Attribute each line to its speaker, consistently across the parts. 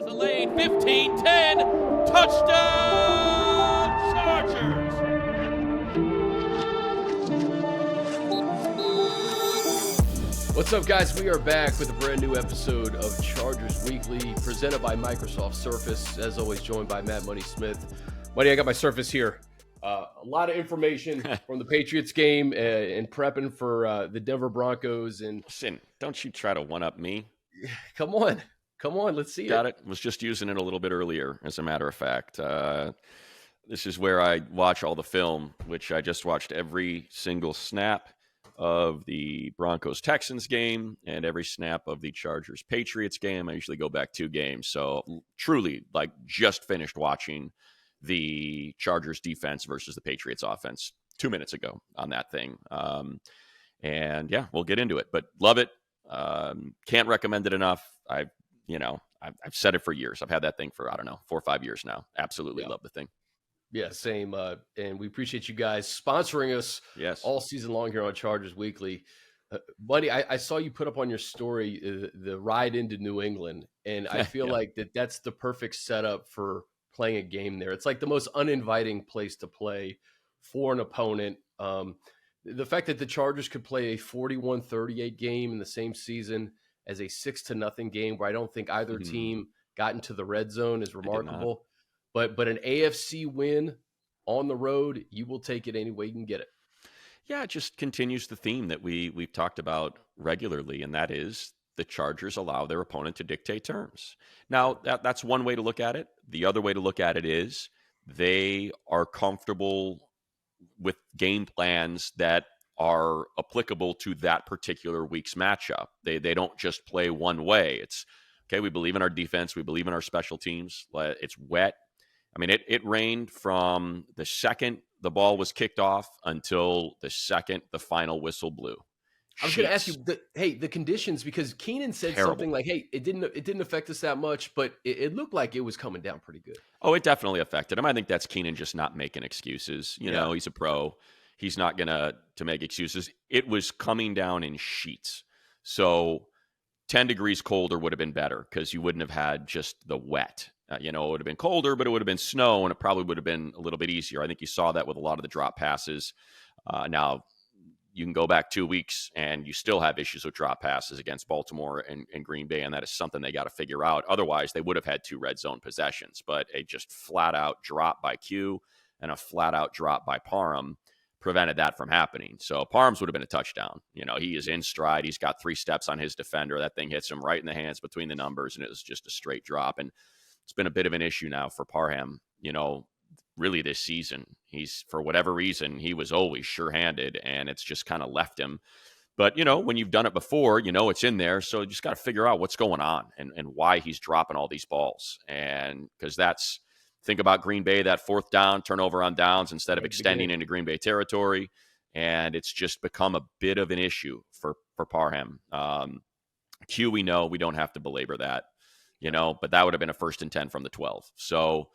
Speaker 1: the lane. 15-10. Touchdown, Chargers. What's up, guys? We are back with a brand new episode of Chargers Weekly, presented by Microsoft Surface. As always, joined by Matt Money Smith. Money, I got my Surface here. A lot of information from the Patriots game and prepping for the Denver Broncos. And
Speaker 2: listen, don't you try to one-up me.
Speaker 1: Come on, let's see
Speaker 2: Got it. Was just using it a little bit earlier, as a matter of fact. This is where I watch all the film, which I just watched every single snap of the Broncos-Texans game and every snap of the Chargers-Patriots game. I usually go back 2 games. So truly, just finished watching the Chargers defense versus the Patriots offense 2 minutes ago on that thing. And yeah, we'll get into it, but love it. Can't recommend it enough. I've said it for years. I've had that thing for, 4 or 5 years now. Absolutely love the thing.
Speaker 1: Yeah, same. And we appreciate you guys sponsoring us all season long here on Chargers Weekly. Buddy, I saw you put up on your story the ride into New England, and I feel like that's the perfect setup for playing a game there. It's like the most uninviting place to play for an opponent. The fact that the Chargers could play a 41-38 game in the same season as a 6-0 game where I don't think either team got into the red zone is remarkable. But an AFC win on the road, you will take it any way you can get it.
Speaker 2: Yeah, it just continues the theme that we've talked about regularly, and that is the Chargers allow their opponent to dictate terms. Now, that's one way to look at it. The other way to look at it is they are comfortable with game plans that are applicable to that particular week's matchup. They don't just play one way. It's, okay, we believe in our defense. We believe in our special teams. It's wet. I mean, it rained from the second the ball was kicked off until the second the final whistle blew.
Speaker 1: I was going to ask you, the conditions, because Keenan said something like, "Hey, it didn't affect us that much, but it looked like it was coming down pretty good."
Speaker 2: Oh, it definitely affected him. I think that's Keenan just not making excuses. You know, he's a pro. He's not going to make excuses. It was coming down in sheets. So 10 degrees colder would have been better because you wouldn't have had just the wet. It would have been colder, but it would have been snow, and it probably would have been a little bit easier. I think you saw that with a lot of the drop passes. Now, you can go back 2 weeks, and you still have issues with drop passes against Baltimore and Green Bay, and that is something they got to figure out. Otherwise, they would have had 2 red zone possessions, but a just flat-out drop by Q and a flat-out drop by Parham prevented that from happening. So Parham's would have been a touchdown. He is in stride. He's got 3 steps on his defender. That thing hits him right in the hands between the numbers, and it was just a straight drop. And it's been a bit of an issue now for Parham, really this season. He's, for whatever reason, he was always sure-handed, and it's just kind of left him. But, when you've done it before, it's in there. So you just got to figure out what's going on and why he's dropping all these balls. And because think about Green Bay, that 4th down, turnover on downs instead of extending into Green Bay territory. And it's just become a bit of an issue for Parham. Q, we know we don't have to belabor that. But that would have been a 1st and 10 from the 12. So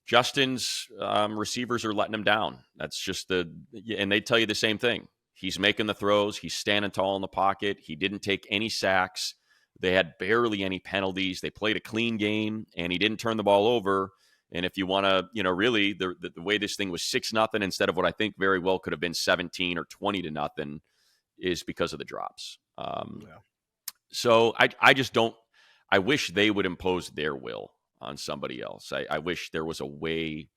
Speaker 2: Justin's receivers are letting him down. That's just and they tell you the same thing. He's making the throws. He's standing tall in the pocket. He didn't take any sacks. They had barely any penalties. They played a clean game, and he didn't turn the ball over. And if you want to, really, the way this thing was 6-0 instead of what I think very well could have been 17 or 20-0 is because of the drops. So I just don't. I wish they would impose their will on somebody else. I wish there was a way,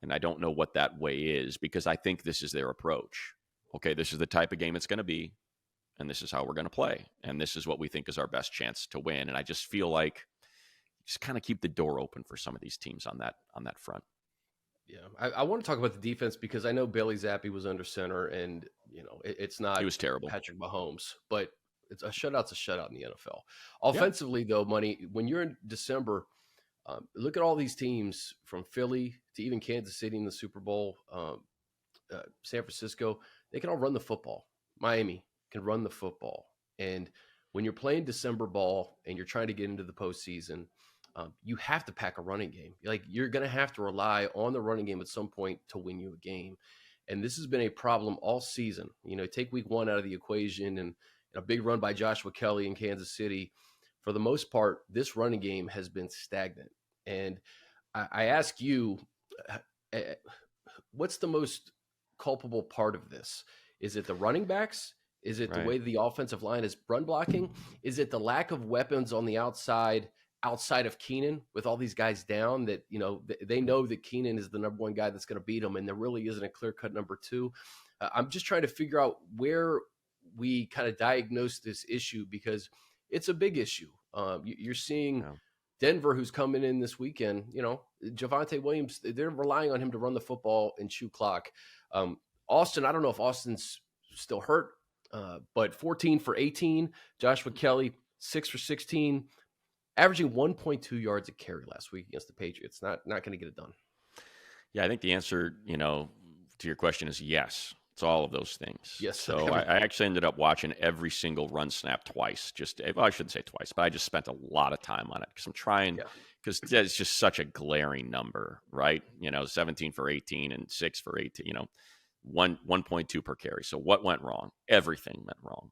Speaker 2: and I don't know what that way is, because I think this is their approach. Okay, this is the type of game it's going to be, and this is how we're going to play, and this is what we think is our best chance to win. And I just feel like just kind of keep the door open for some of these teams on that front.
Speaker 1: Yeah, I want to talk about the defense because I know Bailey Zappi was under center, and it's not.
Speaker 2: He was terrible,
Speaker 1: Patrick Mahomes, but it's a shutout's a shutout in the NFL. Offensively, though, Money, when you're in December, look at all these teams from Philly to even Kansas City in the Super Bowl, San Francisco. They can all run the football. Miami can run the football. And when you're playing December ball and you're trying to get into the postseason, you have to pack a running game. You're going to have to rely on the running game at some point to win you a game. And this has been a problem all season. Take week 1 out of the equation and a big run by Joshua Kelly in Kansas City. for the most part, this running game has been stagnant. And I ask you, what's the most culpable part of this? Is it the running backs? Is it the way the offensive line is run blocking? Is it the lack of weapons on the outside of Keenan with all these guys down that, they know that Keenan is the number one guy that's going to beat them, and there really isn't a clear-cut number two? I'm just trying to figure out where we kind of diagnose this issue, because it's a big issue. You're seeing Denver, who's coming in this weekend, Javonte Williams, they're relying on him to run the football and chew clock. Austin, I don't know if Austin's still hurt, but 14 for 18. Joshua Kelly, 6 for 16, averaging 1.2 yards a carry last week against the Patriots. Not going to get it done.
Speaker 2: Yeah, I think the answer, to your question is yes. It's all of those things.
Speaker 1: Yes.
Speaker 2: So I actually ended up watching every single run snap twice. I shouldn't say twice, but I just spent a lot of time on it because I'm trying, because it's just such a glaring number, right? 17 for 18 and 6 for 18, 1.2 per carry. So what went wrong? Everything went wrong.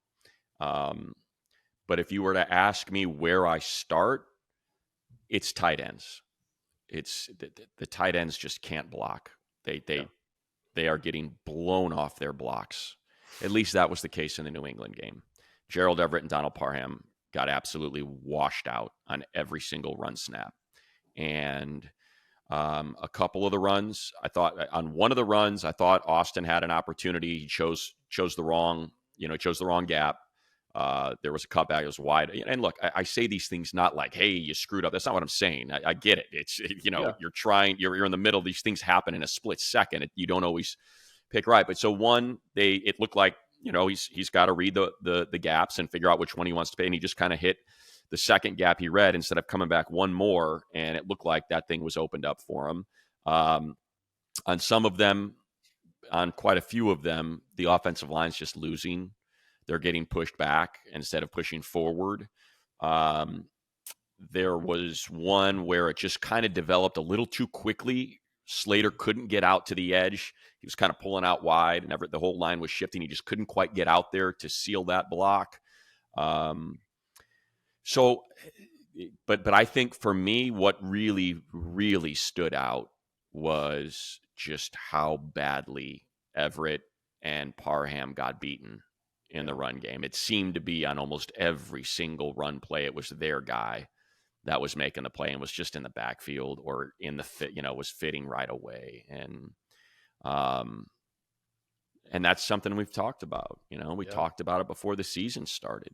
Speaker 2: But if you were to ask me where I start, it's tight ends. It's the tight ends just can't block. They are getting blown off their blocks. At least that was the case in the New England game. Gerald Everett and Donald Parham got absolutely washed out on every single run snap. And a couple of the runs, on one of the runs, I thought Austin had an opportunity. He chose the wrong gap. There was a cutback. It was wide. And look, I say these things not like, hey, you screwed up. That's not what I'm saying. I get it. It's, you're trying, you're in the middle. These things happen in a split second. You don't always pick right. But so it looked like, he's got to read the gaps and figure out which one he wants to pay. And he just kind of hit the second gap he read instead of coming back one more. And it looked like that thing was opened up for him. On some of them, on quite a few of them, the offensive line's just losing. They're getting pushed back instead of pushing forward. There was one where it just kind of developed a little too quickly. Slater couldn't get out to the edge. He was kind of pulling out wide, and the whole line was shifting. He just couldn't quite get out there to seal that block. But I think for me, what really, really stood out was just how badly Everett and Parham got beaten in the run game. It seemed to be on almost every single run play, it was their guy that was making the play and was just in the backfield or in the fit, was fitting right away. And that's something we've talked about. We talked about it before the season stared.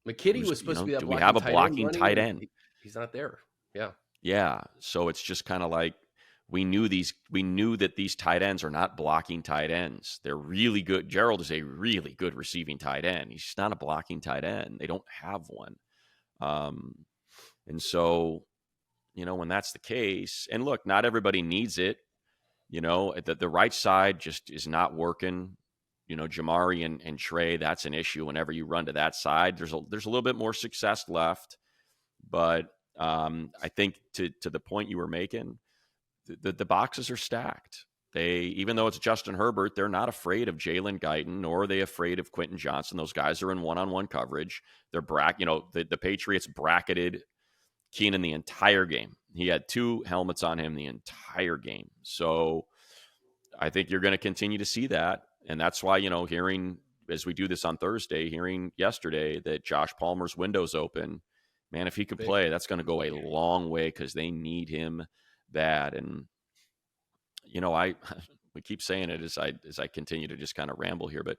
Speaker 1: McKitty was supposed to be that.
Speaker 2: Do we have a blocking tight end?
Speaker 1: He's not there. Yeah.
Speaker 2: Yeah. So it's just kind of like, we knew that these tight ends are not blocking tight ends. They're really good. Gerald is a really good receiving tight end. He's not a blocking tight end. They don't have one. And so, when that's the case, and look, not everybody needs it. The right side just is not working. Jamari and Trey, that's an issue. Whenever you run to that side, there's a little bit more success left. But I think to the point you were making, the boxes are stacked. Even though it's Justin Herbert, they're not afraid of Jalen Guyton, nor are they afraid of Quentin Johnson. Those guys are in one-on-one coverage. They're the Patriots bracketed Keenan the entire game. He had 2 helmets on him the entire game. So I think you're going to continue to see that. And that's why, hearing, as we do this on Thursday, hearing yesterday that Josh Palmer's window's open, man, if he could play, that's going to go a long way because they need him bad. And we keep saying it as I continue to just kind of ramble here, but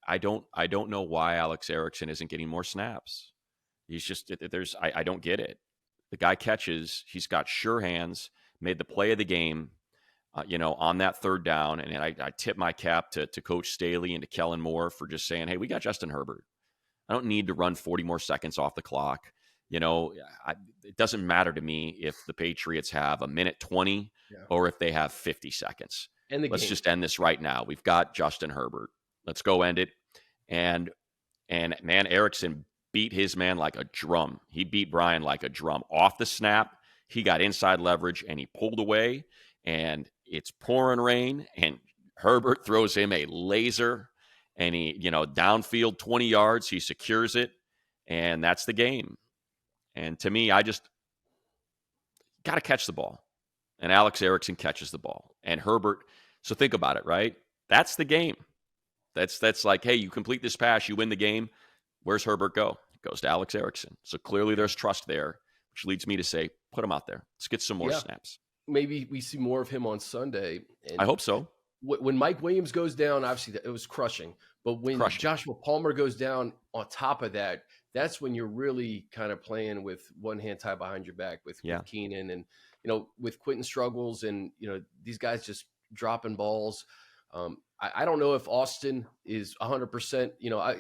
Speaker 2: I don't know why Alex Erickson isn't getting more snaps. He's just I don't get it. The guy catches, he's got sure hands, made the play of the game, on that third down, and I tip my cap to Coach Staley and to Kellen Moore for just saying, hey, we got Justin Herbert. I don't need to run 40 more seconds off the clock. It doesn't matter to me if the Patriots have a minute 20 or if they have 50 seconds. Let's just end this right now. We've got Justin Herbert. Let's go end it. And man, Erickson beat his man like a drum. He beat Brian like a drum. Off the snap, he got inside leverage and he pulled away, and it's pouring rain, and Herbert throws him a laser, and he, downfield 20 yards, he secures it. And that's the game. And to me, I just got to catch the ball. And Alex Erickson catches the ball. And Herbert, so think about it, right? That's the game. That's like, hey, you complete this pass, you win the game. Where's Herbert go? It goes to Alex Erickson. So clearly there's trust there, which leads me to say, put him out there. Let's get some more snaps.
Speaker 1: Maybe we see more of him on Sunday. And
Speaker 2: I hope so.
Speaker 1: When Mike Williams goes down, obviously it was crushing. But when Joshua Palmer goes down on top of that, that's when you're really kind of playing with one hand tied behind your back with Keenan and, with Quentin struggles and, these guys just dropping balls. I don't know if Austin is 100%.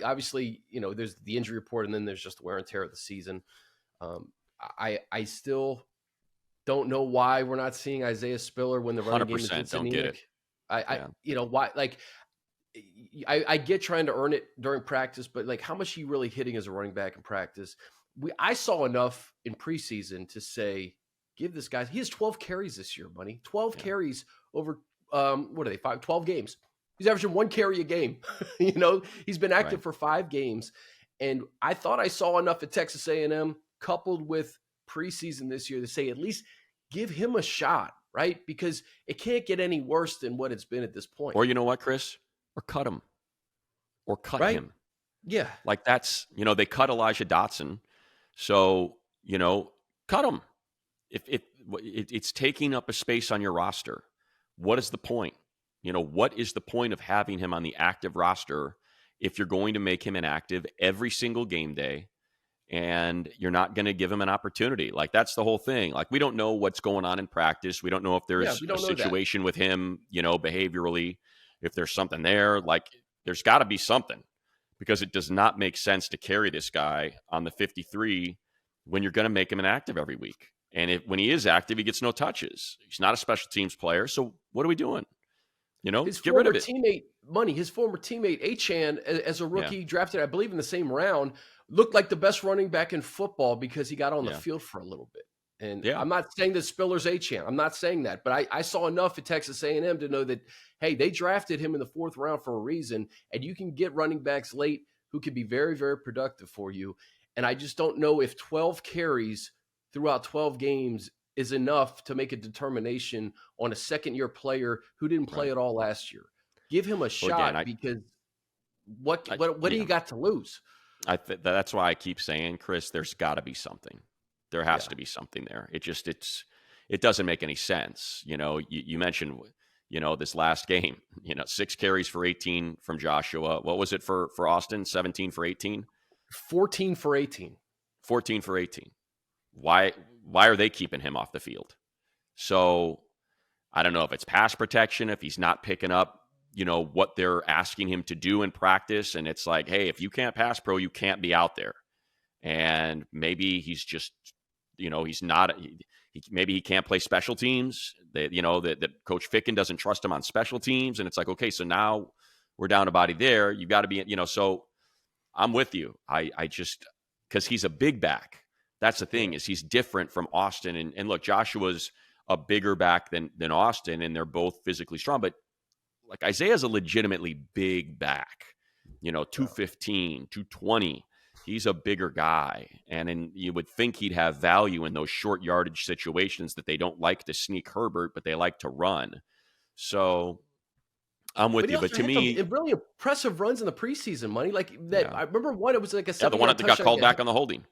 Speaker 1: Obviously, there's the injury report and then there's just the wear and tear of the season. I still don't know why we're not seeing Isaiah Spiller when the running game is anemic. Why? Like, I get trying to earn it during practice, but like, how much are you really hitting as a running back in practice? I saw enough in preseason to say, give this guy. He has 12 carries this year, buddy. 12 carries over 12 games. He's averaging 1 carry a game. He's been active for 5 games, and I thought I saw enough at Texas A&M coupled with preseason this year to say at least give him a shot, right? Because it can't get any worse than what it's been at this point.
Speaker 2: Or you know what, Chris? Or cut him. Or cut him.
Speaker 1: Yeah.
Speaker 2: Like that's, they cut Elijah Dotson. So, cut him. If it's taking up a space on your roster, what is the point? What is the point of having him on the active roster if you're going to make him inactive every single game day and you're not going to give him an opportunity? Like, that's the whole thing. Like, we don't know what's going on in practice. We don't know if there's a situation with him, behaviorally, if there's something there. Like, there's got to be something, because it does not make sense to carry this guy on the 53 when you're going to make him inactive every week. And when he is active, he gets no touches. He's not a special teams player. So what are we doing?
Speaker 1: Get rid of it. His former teammate, Achane, as a rookie drafted, I believe, in the same round, looked like the best running back in football because he got on the field for a little bit. And I'm not saying that Spiller's Achane. I'm not saying that. But I saw enough at Texas A&M to know that, hey, they drafted him in the 4th round for a reason. And you can get running backs late who can be very, very productive for you. And I just don't know if 12 carries throughout 12 games is enough to make a determination on a second-year player who didn't play at all last year. Give him a shot, because what do you got to lose?
Speaker 2: That's why I keep saying, Chris, there's got to be something. There has to be something there. It doesn't make any sense. You mentioned, this last game, 6 carries for 18 from Joshua. What was it for Austin? 17 for 18?
Speaker 1: 14 for 18.
Speaker 2: 14 for 18. Why are they keeping him off the field? So I don't know if it's pass protection, if he's not picking up, what they're asking him to do in practice. And it's like, hey, if you can't pass pro, you can't be out there. And maybe he's just, he's not, maybe he can't play special teams. That Coach Ficken doesn't trust him on special teams. And it's like, okay, so now we're down a body there. You got to be, so I'm with you. I just, because he's a big back. That's the thing, is he's different from Austin. And look, Joshua's a bigger back than Austin, and they're both physically strong. But like, Isaiah's a legitimately big back, 215, 220. He's a bigger guy. And you would think he'd have value in those short yardage situations that they don't like to sneak Herbert, but they like to run. So I'm with you. But to me,
Speaker 1: really impressive runs in the preseason, Money. Like that. Yeah. I remember one, it was like a 7-yard
Speaker 2: the one that got called back on the holding.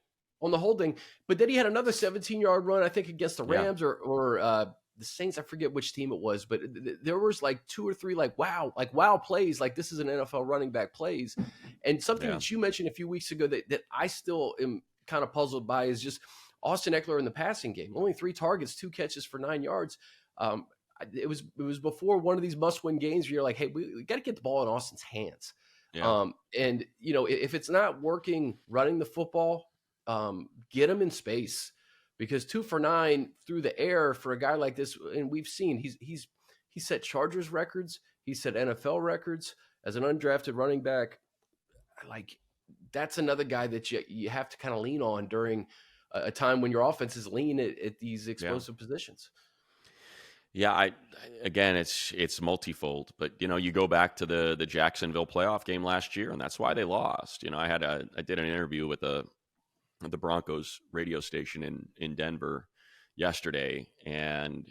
Speaker 1: But then he had another 17-yard run, I think, against the Rams or the Saints. I forget which team it was, but there was like 2 or 3 wow plays. Like, this is an NFL running back plays. And something that you mentioned a few weeks ago that I still am kind of puzzled by is just Austin Eckler in the passing game. Only 3 targets, 2 catches for 9 yards. It was before one of these must-win games where you're like, hey, we got to get the ball in Austin's hands. Yeah. And if it's not working running the football, get him in space, because 2 for 9 through the air for a guy like this. And we've seen he set Chargers records. He set NFL records as an undrafted running back. Like, that's another guy that you have to kind of lean on during a time when your offense is lean at these explosive positions.
Speaker 2: Yeah. Again, it's multifold, but you go back to the Jacksonville playoff game last year, and that's why they lost. I did an interview with a the Broncos radio station in Denver yesterday, and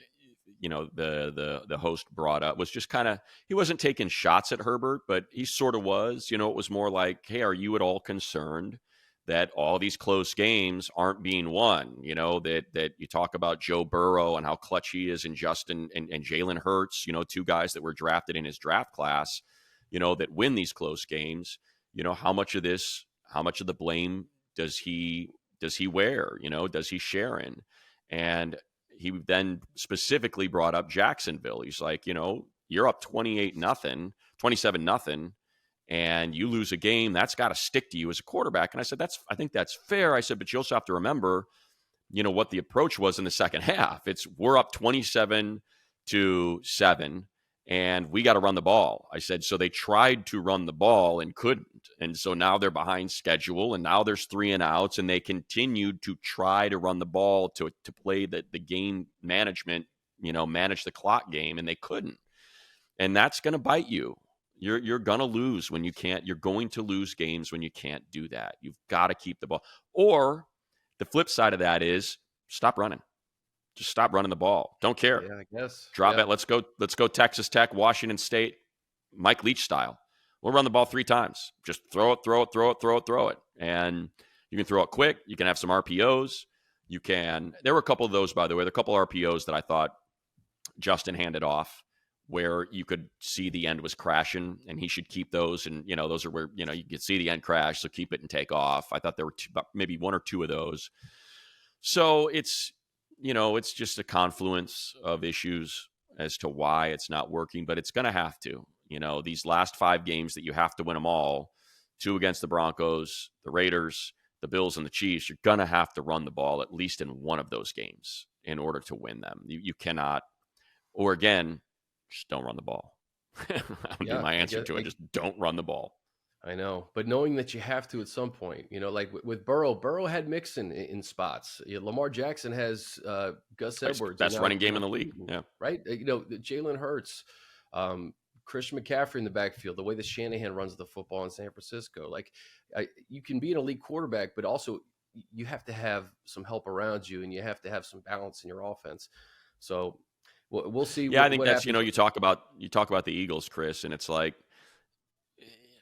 Speaker 2: the host brought up was just kind of, he wasn't taking shots at Herbert, but he sort of was. It was more like, hey, are you at all concerned that all these close games aren't being won? That you talk about Joe Burrow and how clutch he is, and Justin and Jalen Hurts, two guys that were drafted in his draft class, that win these close games. How much of the blame does he wear? Does he share in? And he then specifically brought up Jacksonville. He's like, you're up 27-0, and you lose a game, that's got to stick to you as a quarterback. And I said, I think that's fair. I said, but you also have to remember, what the approach was in the second half. We're up 27-7, and we got to run the ball. I said, so they tried to run the ball and couldn't. And so now they're behind schedule, and now there's 3 and outs, and they continued to try to run the ball to play the game management, manage the clock game, and they couldn't. And that's going to bite you. You're going to lose when you can't. You're going to lose games when you can't do that. You've got to keep the ball. Or the flip side of that is stop running. Just stop running the ball. Don't care.
Speaker 1: Yeah, I guess.
Speaker 2: Drop it. Let's go Texas Tech, Washington State, Mike Leach style. We'll run the ball 3 times. Just throw it. And you can throw it quick. You can have some RPOs. There were a couple of those, by the way. There were a couple of RPOs that I thought Justin handed off where you could see the end was crashing, and he should keep those. And, those are where, you could see the end crash, so keep it and take off. I thought there were maybe 1 or 2 of those. So it's just a confluence of issues as to why it's not working, but it's going to have to. These last 5 games that you have to win them all, 2 against the Broncos, the Raiders, the Bills, and the Chiefs, you're going to have to run the ball at least in one of those games in order to win them. You cannot, or again, just don't run the ball. That would be my answer to it. Just don't run the ball.
Speaker 1: I know, but knowing that you have to at some point, like with Burrow had Mixon in spots. Lamar Jackson has Gus Edwards,
Speaker 2: best running game in the league. Yeah,
Speaker 1: right. Jalen Hurts, Christian McCaffrey in the backfield. The way that Shanahan runs the football in San Francisco, you can be an elite quarterback, but also you have to have some help around you, and you have to have some balance in your offense. So we'll see.
Speaker 2: Yeah, I think that's happens. You talk about the Eagles, Chris, and it's like.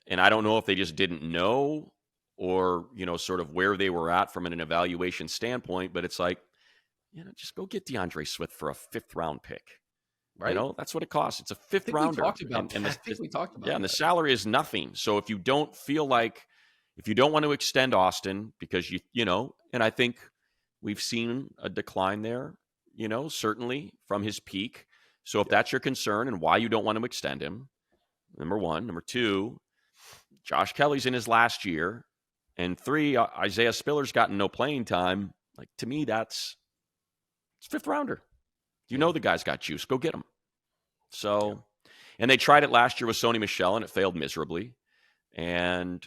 Speaker 2: And I don't know if they just didn't know or, sort of where they were at from an evaluation standpoint, but it's like, just go get DeAndre Swift for a 5th round pick. Right. That's what it costs. It's a 5th rounder.
Speaker 1: I think we talked about
Speaker 2: and the salary is nothing. So if you don't want to extend Austin because and I think we've seen a decline there, certainly from his peak. So if that's your concern and why you don't want to extend him, number 1. Number 2, Josh Kelly's in his last year, and 3, Isaiah Spiller's gotten no playing time. To me, it's 5th rounder. The guy's got juice. Go get him. So, and they tried it last year with Sony Michel, and it failed miserably. And,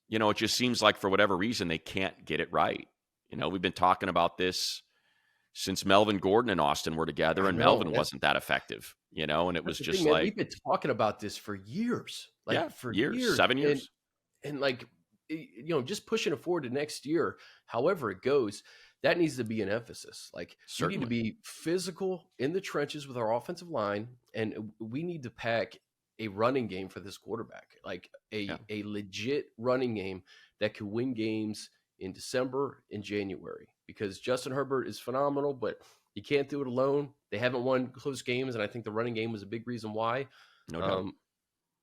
Speaker 2: it just seems like for whatever reason, they can't get it right. We've been talking about this since Melvin Gordon and Austin were together, and Melvin wasn't that effective, and it was just
Speaker 1: man, we've been talking about this for years. For years,
Speaker 2: 7 years.
Speaker 1: And just pushing it forward to next year, however it goes, that needs to be an emphasis. You need to be physical in the trenches with our offensive line, and we need to pack a running game for this quarterback, a legit running game that can win games in December and January, because Justin Herbert is phenomenal, but you can't do it alone. They haven't won close games, and I think the running game was a big reason why.
Speaker 2: No doubt.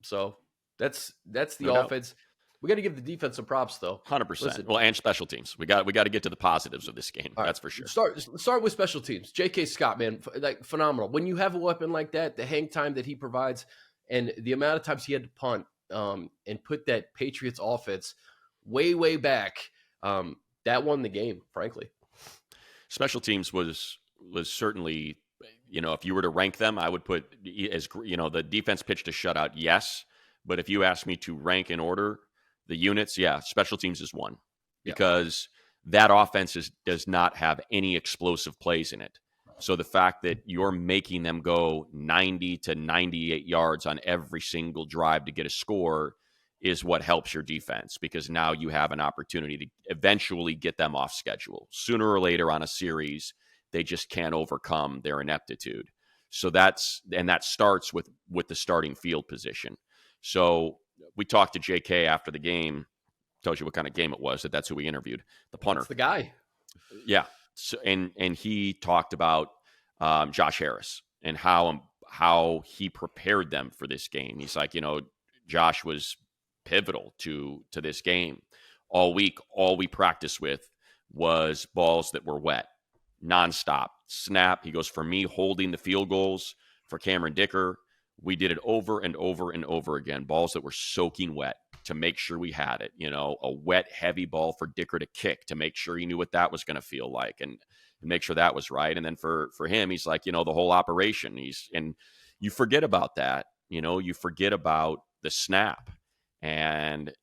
Speaker 1: So that's the offense. We got to give the defense some props, though.
Speaker 2: 100%. Well, and special teams. We got to get to the positives of this game. That's for sure.
Speaker 1: Start with special teams. J.K. Scott, man, phenomenal. When you have a weapon like that, the hang time that he provides, and the amount of times he had to punt and put that Patriots offense way back, that won the game, frankly.
Speaker 2: Special teams was certainly, if you were to rank them, I would put as the defense pitched a shutout, yes. But if you ask me to rank in order the units, special teams is 1 because that offense does not have any explosive plays in it. So the fact that you're making them go 90 to 98 yards on every single drive to get a score is what helps your defense, because now you have an opportunity to eventually get them off schedule. Sooner or later on a series, they just can't overcome their ineptitude. So that starts with the starting field position. So we talked to JK after the game, tells you what kind of game it was, that's who we interviewed, the punter.
Speaker 1: That's the guy.
Speaker 2: Yeah. So, and he talked about Josh Harris and how he prepared them for this game. He's like, Josh was pivotal to this game. All week, all we practiced with was balls that were wet, nonstop, snap. He goes, for me, holding the field goals for Cameron Dicker, we did it over and over and over again, balls that were soaking wet to make sure we had it, a wet, heavy ball for Dicker to kick to make sure he knew what that was going to feel like and make sure that was right. And then for him, he's like, the whole operation, and you forget about that, you forget about the snap. And,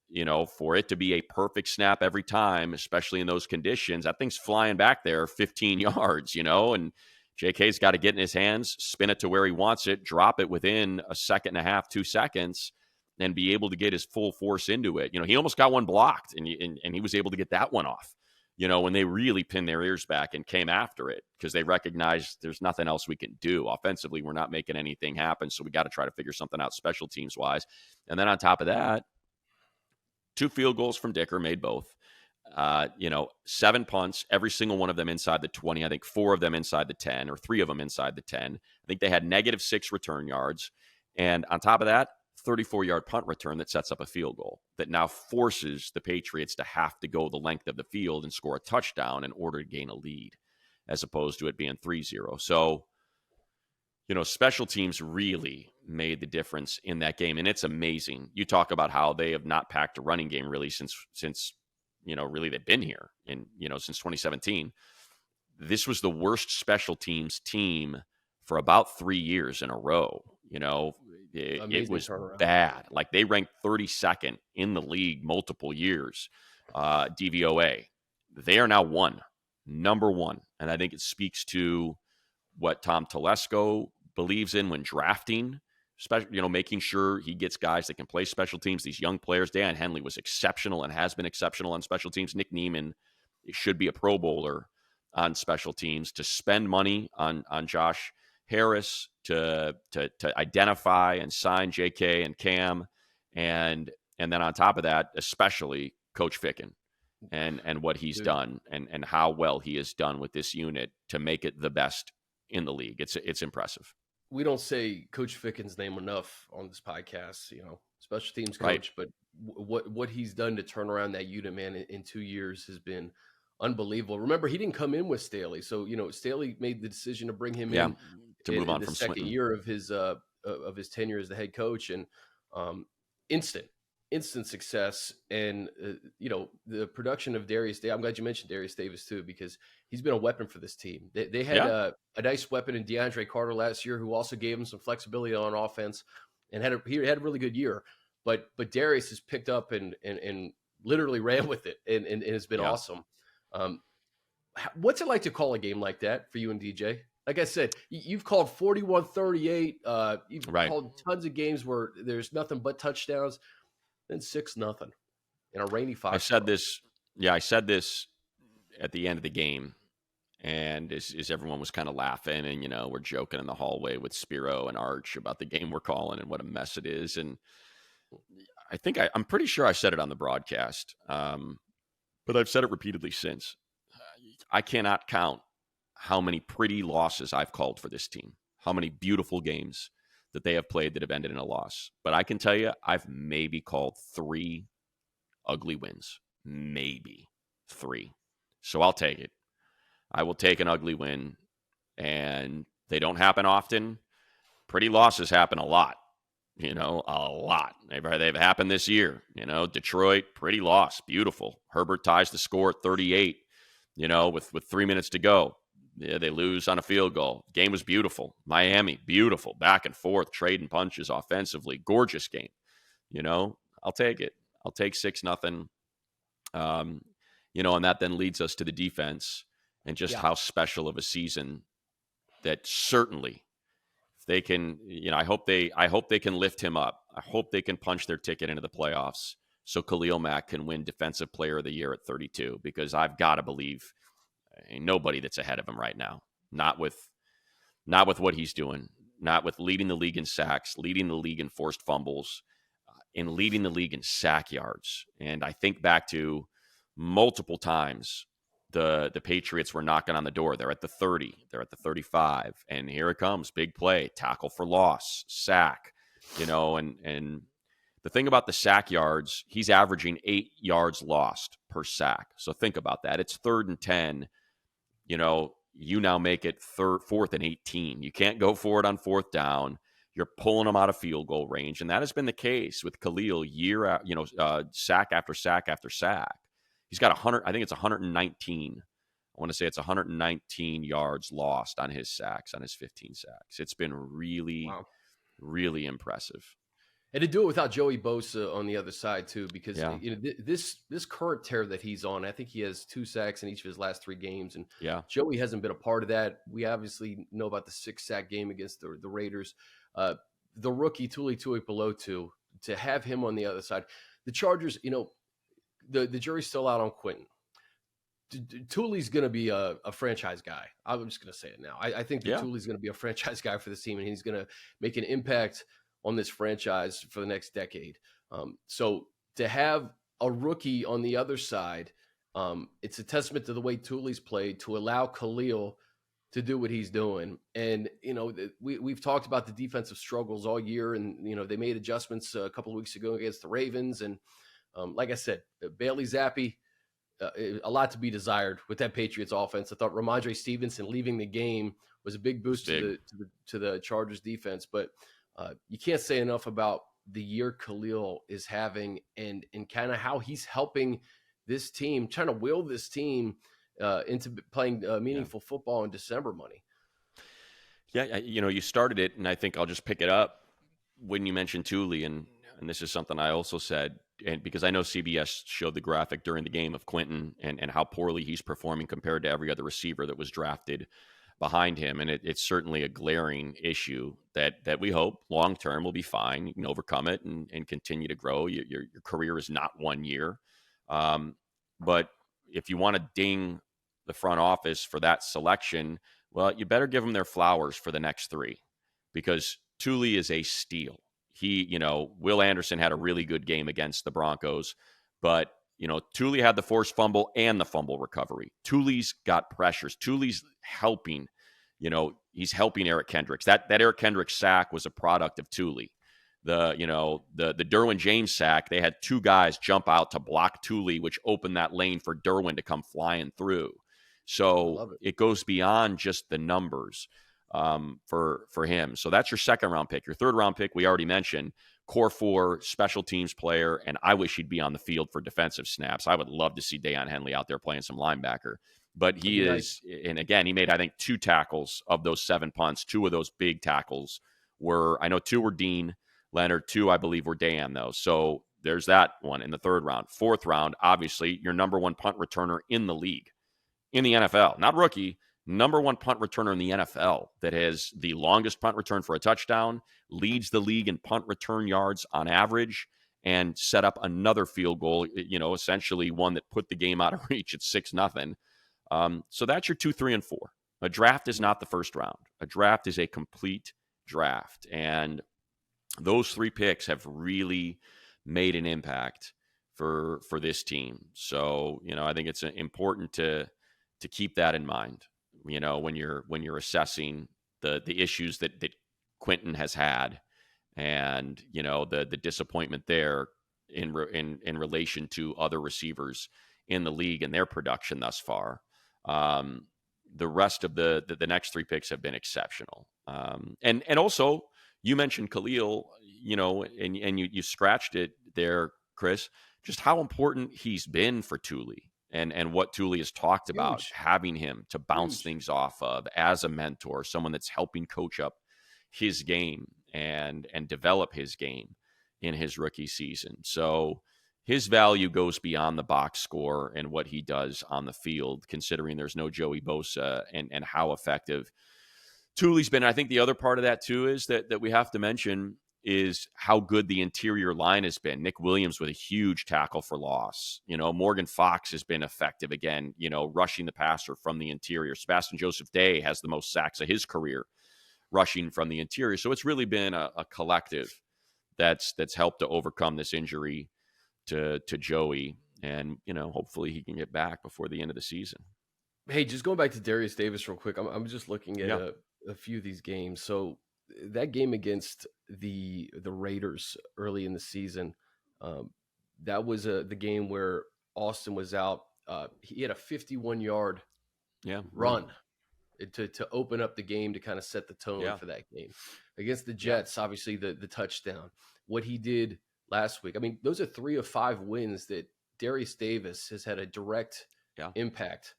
Speaker 2: for it to be a perfect snap every time, especially in those conditions, that thing's flying back there 15 yards, and JK's got to get in his hands, spin it to where he wants it, drop it within a second and a half, 2 seconds, and be able to get his full force into it. He almost got one blocked, and he was able to get that one off, when they really pinned their ears back and came after it, because they recognized there's nothing else we can do. Offensively, we're not making anything happen, so we got to try to figure something out special teams-wise. And then on top of that, 2 field goals from Dicker, made both. 7 punts, every single one of them inside the 20. I think 4 of them inside the 10, or 3 of them inside the 10. I think they had -6 return yards. And on top of that, 34-yard punt return that sets up a field goal that now forces the Patriots to have to go the length of the field and score a touchdown in order to gain a lead, as opposed to it being 3-0. So, special teams really made the difference in that game. And it's amazing. You talk about how they have not packed a running game really since really they've been here since 2017. This was the worst special teams team for about 3 years in a row. It was bad. Like, they ranked 32nd in the league multiple years, DVOA. They are now number 1. And I think it speaks to what Tom Telesco believes in when drafting, making sure he gets guys that can play special teams, these young players. Dan Henley was exceptional and has been exceptional on special teams. Nick Neiman should be a Pro Bowler on special teams. To spend money on Josh Harris, to identify and sign JK and Cam, and then on top of that, especially Coach Ficken and what he's done and how well he has done with this unit to make it the best in the league. It's impressive.
Speaker 1: We don't say Coach Ficken's name enough on this podcast, special teams coach,
Speaker 2: right.
Speaker 1: But what he's done to turn around that unit, man, in 2 years has been unbelievable. Remember, he didn't come in with Staley. So, Staley made the decision to bring him in
Speaker 2: to move on
Speaker 1: the
Speaker 2: from
Speaker 1: second
Speaker 2: Swinton.
Speaker 1: year of his tenure as the head coach, and instant success. And the production of Darius Davis, I'm glad you mentioned Darius Davis too, because he's been a weapon for this team. They had a nice weapon in DeAndre Carter last year, who also gave him some flexibility on offense, and he had a really good year. But Darius has picked up and literally ran with it, and it's been awesome. What's it like to call a game like that for you and DJ? Like I said, you've called 41-38. You've called tons of games where there's nothing but touchdowns. Then 6-0 in a rainy Fox.
Speaker 2: I said this at the end of the game, and as everyone was kind of laughing, and we're joking in the hallway with Spiro and Arch about the game we're calling and what a mess it is. And I think I'm pretty sure I said it on the broadcast, but I've said it repeatedly since. I cannot count how many pretty losses I've called for this team, how many beautiful games that they have played that have ended in a loss. But I can tell you, I've maybe called 3 ugly wins, maybe 3. So I'll take it. I will take an ugly win, and they don't happen often. Pretty losses happen a lot, a lot. They've happened this year. Detroit, pretty loss, beautiful. Herbert ties the score at 38, with 3 minutes to go. Yeah, they lose on a field goal. Game was beautiful. Miami, beautiful. Back and forth, trading punches offensively. Gorgeous game. I'll take it. I'll take 6-0. And that then leads us to the defense and just how special of a season that certainly, if they can, I hope they can lift him up. I hope they can punch their ticket into the playoffs so Khalil Mack can win Defensive Player of the Year at 32, because I've got to believe ain't nobody that's ahead of him right now. Not with what he's doing, not with leading the league in sacks, leading the league in forced fumbles, and leading the league in sack yards. And I think back to multiple times the Patriots were knocking on the door. They're at the 30, they're at the 35, and here it comes, big play, tackle for loss, sack, and the thing about the sack yards, he's averaging 8 yards lost per sack. So think about that. It's 3rd and 10. You now make it 4th and 18. You can't go for it on 4th down. You're pulling them out of field goal range, and that has been the case with Khalil sack after sack after sack. He's got 100. I think it's 119. I want to say it's 119 yards lost on his sacks, on his 15 sacks. It's been really, really impressive.
Speaker 1: And to do it without Joey Bosa on the other side too, because this current tear that he's on, I think he has 2 sacks in each of his last 3 games, and Joey hasn't been a part of that. We obviously know about the 6-sack game against the Raiders. The rookie Tuli Tuipulotu, to have him on the other side, the Chargers, the jury's still out on Quentin. Tuli's going to be a franchise guy. I'm just going to say it now. I think that Tuli's going to be a franchise guy for this team, and he's going to make an impact on this franchise for the next decade. So to have a rookie on the other side, it's a testament to the way Tuli's played to allow Khalil to do what he's doing. And, we've talked about the defensive struggles all year, and, they made adjustments a couple of weeks ago against the Ravens. And like I said, Bailey Zappi, a lot to be desired with that Patriots offense. I thought Ramondre Stevenson leaving the game was a big boost to the Chargers defense, but you can't say enough about the year Khalil is having and kind of how he's helping this team, trying to will this team into playing meaningful football in December money.
Speaker 2: Yeah, you started it, and I think I'll just pick it up when you mentioned Tuli, and this is something I also said, and because I know CBS showed the graphic during the game of Quentin and how poorly he's performing compared to every other receiver that was drafted behind him. And it's certainly a glaring issue that we hope long-term will be fine. You can overcome it and continue to grow. Your career is not 1 year. But if you want to ding the front office for that selection, well, you better give them their flowers for the next 3, because Tuli is a steal. Will Anderson had a really good game against the Broncos, but Tuli had the forced fumble and the fumble recovery. Tuli's got pressures. Tuli's helping. He's helping Eric Kendricks. That Eric Kendricks sack was a product of Tuli. The Derwin James sack, they had 2 guys jump out to block Tuli, which opened that lane for Derwin to come flying through. So it goes beyond just the numbers for him. So that's your 2nd round pick. Your 3rd round pick, we already mentioned, core 4 special teams player, and I wish he'd be on the field for defensive snaps. I would love to see Deion Henley out there playing some linebacker. But he is, and again, he made, I think, 2 tackles of those 7 punts. 2 of those big tackles were, I know 2 were Dean Leonard, 2, I believe, were Dan, though. So there's that one in the 3rd round. 4th round, obviously, your number 1 punt returner in the league, in the NFL, not rookie, number 1 punt returner in the NFL that has the longest punt return for a touchdown, leads the league in punt return yards on average, and set up another field goal, essentially one that put the game out of reach at 6-0. So that's your 2, 3, and 4. A draft is not the first round. A draft is a complete draft. And those 3 picks have really made an impact for this team. So, I think it's important to keep that in mind, when you're assessing the issues that Quentin has had, and the disappointment there in relation to other receivers in the league and their production thus far. The rest of the next 3 picks have been exceptional. And also you mentioned Khalil, and you scratched it there, Chris, just how important he's been for Tuli. And what Tuli has talked about, having him to bounce things off of as a mentor, someone that's helping coach up his game and develop his game in his rookie season. So his value goes beyond the box score and what he does on the field, considering there's no Joey Bosa and how effective Tuli's been. I think the other part of that too is that we have to mention is how good the interior line has been. Nick Williams with a huge tackle for loss. Morgan Fox has been effective again, rushing the passer from the interior. Sebastian Joseph Day has the most sacks of his career rushing from the interior. So it's really been a collective that's helped to overcome this injury to Joey. And, hopefully he can get back before the end of the season.
Speaker 1: Hey, just going back to Darius Davis real quick. I'm just looking at a few of these games. So that game against the Raiders early in the season, that was the game where Austin was out. He had a 51-yard run to open up the game, to kind of set the tone for that game. Against the Jets, obviously the touchdown. What he did last week, I mean, those are 3 of 5 wins that Darius Davis has had a direct impact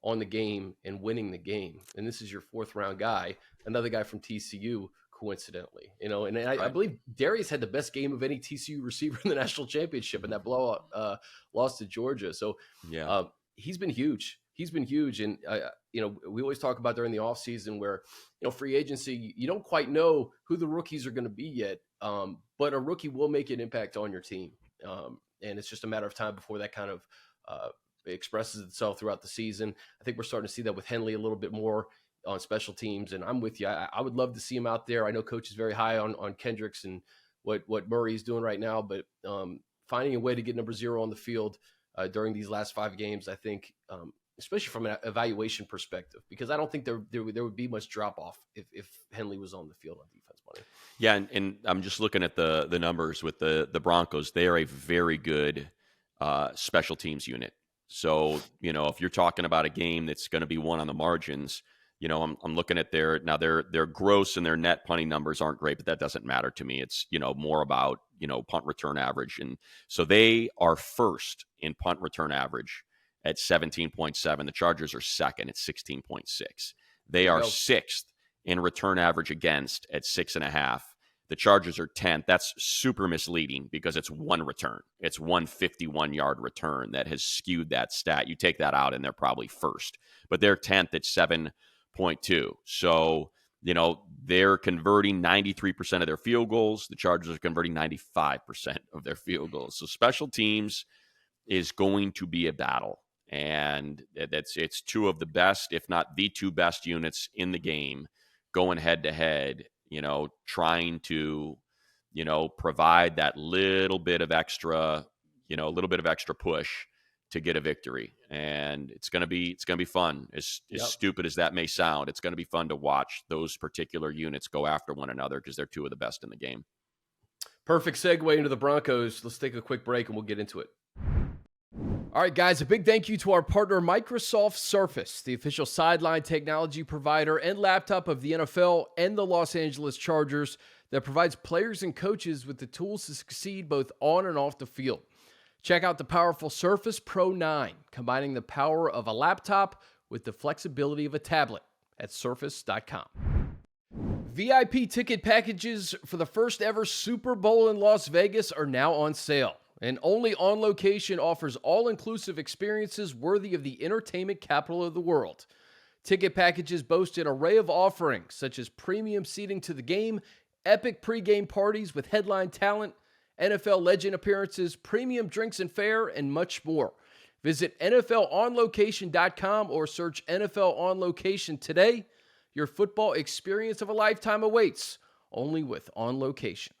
Speaker 1: on the game and winning the game. And this is your 4th-round guy, another guy from TCU, coincidentally. And I believe Darius had the best game of any TCU receiver in the national championship in that blowout loss to Georgia. So he's been huge. He's been huge. And, we always talk about during the offseason where, free agency, you don't quite know who the rookies are going to be yet. But a rookie will make an impact on your team. And it's just a matter of time before that kind of expresses itself throughout the season. I think we're starting to see that with Henley a little bit more on special teams. And I'm with you. I would love to see him out there. I know coach is very high on Kendricks and what Murray is doing right now, but finding a way to get number 0 on the field during these last 5 games, I think, especially from an evaluation perspective, because I don't think there would be much drop off if Henley was on the field on defense. Buddy.
Speaker 2: Yeah, and I'm just looking at the numbers with the Broncos. They are a very good special teams unit. So, if you're talking about a game that's going to be won on the margins, I'm looking at their gross and their net punting numbers aren't great, but that doesn't matter to me. It's, more about, punt return average. And so they are first in punt return average at 17.7. The Chargers are second at 16.6. They are 6th in return average against at 6.5. The Chargers are 10th. That's super misleading because it's one return. It's 151-yard return that has skewed that stat. You take that out and they're probably first. But they're 10th at 7.2. So, they're converting 93% of their field goals. The Chargers are converting 95% of their field goals. So special teams is going to be a battle. And it's 2 of the best, if not the 2 best units in the game going head to head. Trying to, provide that little bit of extra push to get a victory. And it's going to be fun. As stupid as that may sound, it's going to be fun to watch those particular units go after one another because they're 2 of the best in the game.
Speaker 1: Perfect segue into the Broncos. Let's take a quick break and we'll get into it. All right, guys, a big thank you to our partner, Microsoft Surface, the official sideline technology provider and laptop of the NFL and the Los Angeles Chargers that provides players and coaches with the tools to succeed both on and off the field. Check out the powerful Surface Pro 9, combining the power of a laptop with the flexibility of a tablet at surface.com. VIP ticket packages for the first ever Super Bowl in Las Vegas are now on sale. And Only On Location offers all-inclusive experiences worthy of the entertainment capital of the world. Ticket packages boast an array of offerings, such as premium seating to the game, epic pregame parties with headline talent, NFL legend appearances, premium drinks and fare, and much more. Visit NFLOnLocation.com or search NFL On Location today. Your football experience of a lifetime awaits, only with On Location.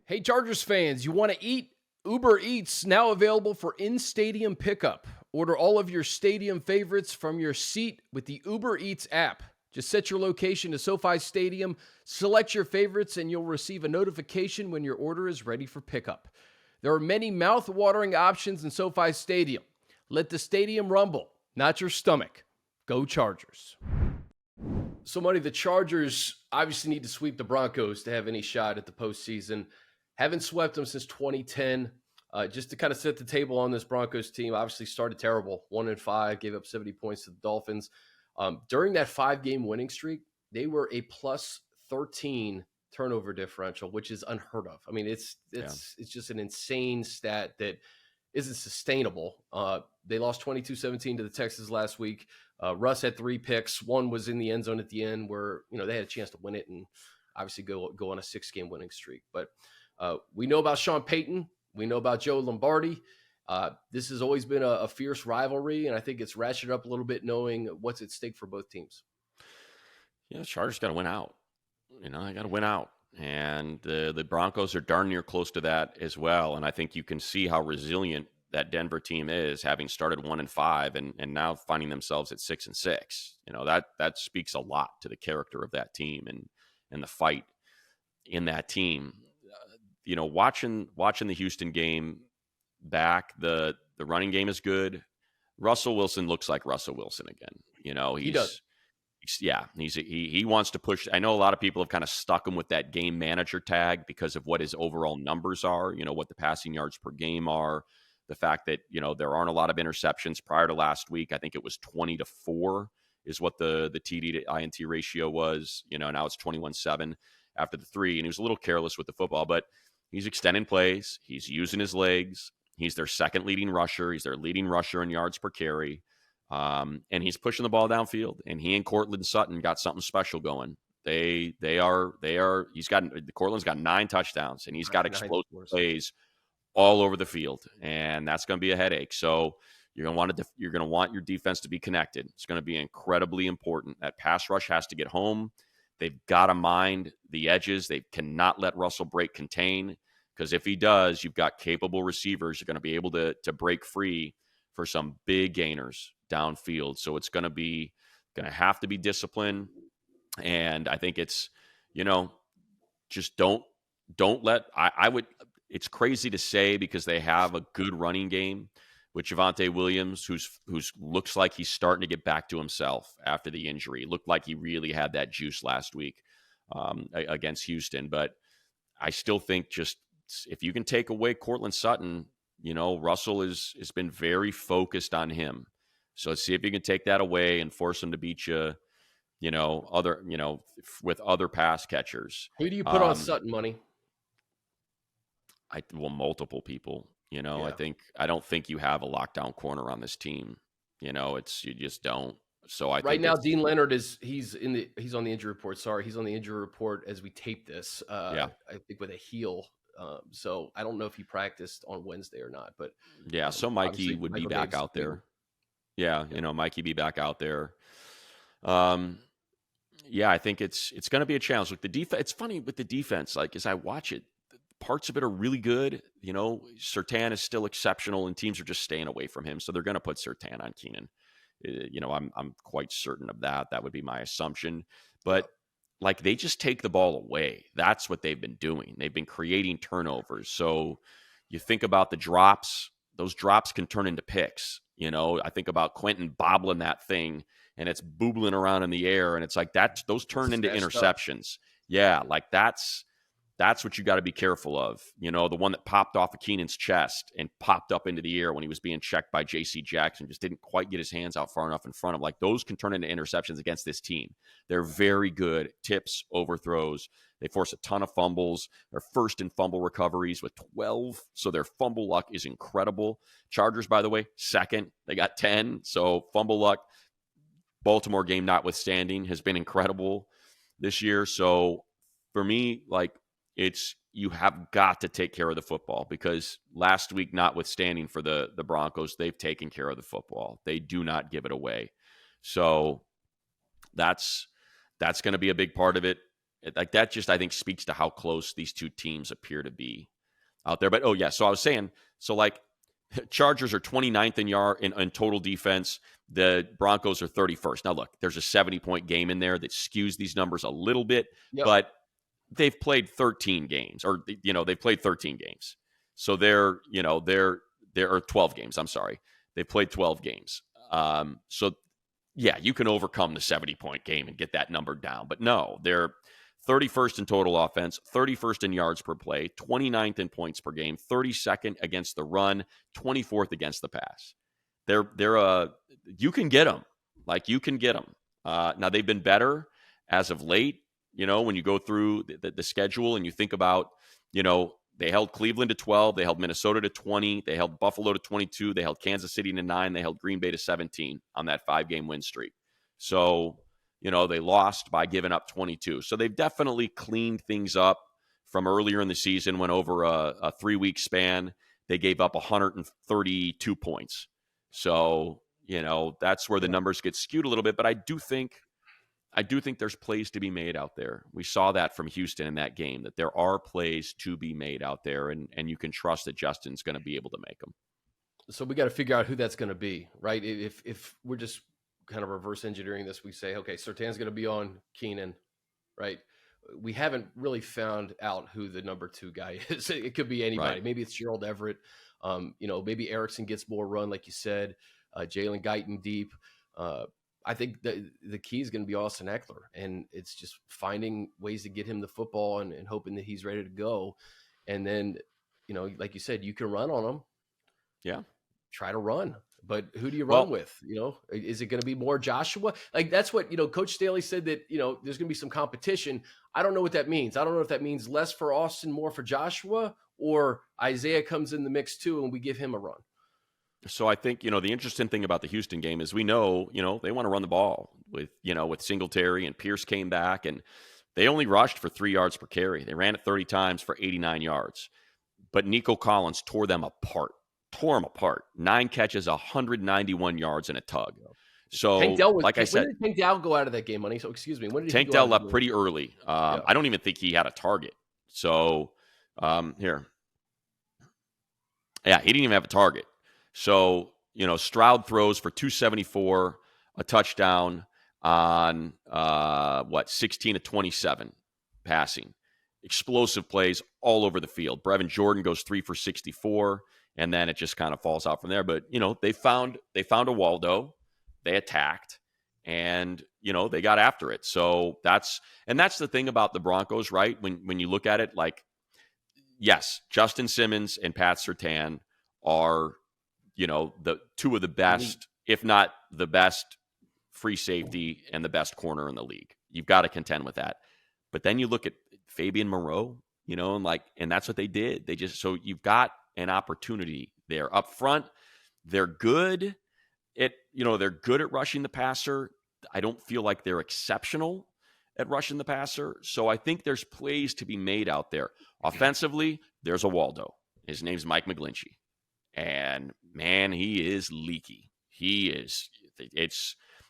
Speaker 1: Hey, Chargers fans, you want to eat? Uber Eats now available for in-stadium pickup. Order all of your stadium favorites from your seat with the Uber Eats app. Just set your location to SoFi Stadium, select your favorites, and you'll receive a notification when your order is ready for pickup. There are many mouth-watering options in SoFi Stadium. Let the stadium rumble, not your stomach. Go Chargers. So, Money, the Chargers obviously need to sweep the Broncos to have any shot at the postseason. Haven't swept them since 2010. Just to kind of set the table on this Broncos team, obviously started terrible, 1-5, gave up 70 points to the Dolphins. During that 5-game winning streak, they were a plus 13 turnover differential, which is unheard of. I mean, it's just an insane stat that isn't sustainable. They lost 22-17 to the Texans last week. Russ had 3 picks. One was in the end zone at the end where, they had a chance to win it. And obviously go on a 6-game winning streak. But we know about Sean Payton. We know about Joe Lombardi. This has always been a fierce rivalry, and I think it's ratcheted up a little bit knowing what's at stake for both teams.
Speaker 2: Yeah, the Chargers got to win out. I got to win out. And the Broncos are darn near close to that as well. And I think you can see how resilient that Denver team is, having started 1-5 and now finding themselves at 6-6. That speaks a lot to the character of that team and the fight in that team. Watching the Houston game back, the running game is good. Russell Wilson looks like Russell Wilson again.
Speaker 1: He does.
Speaker 2: He wants to push. I know a lot of people have kind of stuck him with that game manager tag because of what his overall numbers are, what the passing yards per game are, the fact that, there aren't a lot of interceptions. Prior to last week, I think it was 20-4 is what the TD to INT ratio was. Now it's 21-7 after the 3, and he was a little careless with the football, but he's extending plays. He's using his legs. He's their second leading rusher. He's their leading rusher in yards per carry. And he's pushing the ball downfield, and he and Courtland Sutton got something special going. Courtland's got 9 touchdowns, and he's got explosive plays all over the field, and that's going to be a headache. So you're going to want your defense to be connected. It's going to be incredibly important. That pass rush has to get home. They've got to mind the edges. They cannot let Russell break contain, because if he does, you've got capable receivers who are going to be able to break free for some big gainers downfield. So it's going to have to be discipline. And I think it's, just don't let, it's crazy to say because they have a good running game with Javonte Williams, who's looks like he's starting to get back to himself after the injury. Looked like he really had that juice last week against Houston. But I still think just if you can take away Courtland Sutton, Russell has been very focused on him. So let's see if you can take that away and force him to beat you, with other pass catchers.
Speaker 1: Who do you put on Sutton, Money?
Speaker 2: Multiple people.
Speaker 1: Yeah.
Speaker 2: I don't think you have a lockdown corner on this team. You just don't. So
Speaker 1: right now, Dean Leonard he's on the injury report. Sorry, he's on the injury report as we tape this. I think with a heel. So I don't know if he practiced on Wednesday or not, but
Speaker 2: so Mikey would be back out there. Yeah, Mikey be back out there. I think it's going to be a challenge. Look, the defense. It's funny with the defense. Like as I watch it, parts of it are really good. Surtain is still exceptional, and teams are just staying away from him. So they're going to put Surtain on Keenan. I'm quite certain of that. That would be my assumption. But they just take the ball away. That's what they've been doing. They've been creating turnovers. So you think about the drops. Those drops can turn into picks. I think about Quentin bobbling that thing, and it's boobling around in the air, and it's like that. Those turn into interceptions. Yeah, that's what you got to be careful of. The one that popped off of Keenan's chest and popped up into the air when he was being checked by J.C. Jackson, just didn't quite get his hands out far enough in front of him. Those can turn into interceptions against this team. They're very good. Tips, overthrows. They force a ton of fumbles. They're first in fumble recoveries with 12. So their fumble luck is incredible. Chargers, by the way, second. They got 10. So fumble luck, Baltimore game notwithstanding, has been incredible this year. So for me, you have got to take care of the football, because last week, notwithstanding for the Broncos, they've taken care of the football. They do not give it away. So that's going to be a big part of it. That just, I think, speaks to how close these two teams appear to be out there. But, so I was saying, Chargers are 29th in total defense. The Broncos are 31st. Now, look, there's a 70-point game in there that skews these numbers a little bit, but they've played 13 games, or they've played 13 games. So they're 12 games. I'm sorry, they played 12 games. You can overcome the 70-point game and get that number down. But no, they're 31st in total offense, 31st in yards per play, 29th in points per game, 32nd against the run, 24th against the pass. You can get them. You can get them. Now they've been better as of late. When you go through the schedule and you think about, they held Cleveland to 12, they held Minnesota to 20, they held Buffalo to 22, they held Kansas City to 9, they held Green Bay to 17 on that 5-game win streak. So They lost by giving up 22. So they've definitely cleaned things up from earlier in the season when over a 3-week span, they gave up 132 points. So, that's where the numbers get skewed a little bit. But I do think there's plays to be made out there. We saw that from Houston in that game, that there are plays to be made out there, and you can trust that Justin's going to be able to make them.
Speaker 1: So we got to figure out who that's going to be, right? If we're just kind of reverse engineering this, we say, okay, Surtain's going to be on Keenan, right? We haven't really found out who the number 2 guy is. It could be anybody. Right. Maybe it's Gerald Everett. Maybe Erickson gets more run, like you said. Jalen Guyton deep. I think the key is going to be Austin Eckler, and it's just finding ways to get him the football and hoping that he's ready to go. And then, like you said, you can run on him.
Speaker 2: Yeah.
Speaker 1: Try to run. But who do you run with? Is it going to be more Joshua? Like, that's what, Coach Staley said, that, there's going to be some competition. I don't know what that means. I don't know if that means less for Austin, more for Joshua, or Isaiah comes in the mix too and we give him a run.
Speaker 2: So I think, the interesting thing about the Houston game is we know, they want to run the ball with Singletary, and Pierce came back, and they only rushed for 3 yards per carry. They ran it 30 times for 89 yards. But Nico Collins tore them apart. 9 catches, 191 yards, and a tug. So, like I said,
Speaker 1: when did Tank Dell go out of that game, Money? So, excuse me. When did
Speaker 2: Tank Dell left pretty early. I don't even think he had a target. So, here. Yeah, he didn't even have a target. So, Stroud throws for 274, a touchdown on, 16 to 27 passing. Explosive plays all over the field. Brevin Jordan goes 3 for 64. And then it just kind of falls out from there. But, they found a Waldo. They attacked. And, they got after it. So that's the thing about the Broncos, right? When you look at it, like, yes, Justin Simmons and Pat Surtain are, the 2 of the best, if not the best free safety and the best corner in the league. You've got to contend with that. But then you look at Fabian Moreau, and that's what they did. So you've got an opportunity there up front. They're good at rushing the passer. I don't feel like they're exceptional at rushing the passer. So I think there's plays to be made out there. Offensively, there's a Waldo. His name's Mike McGlinchey. And man, he is leaky.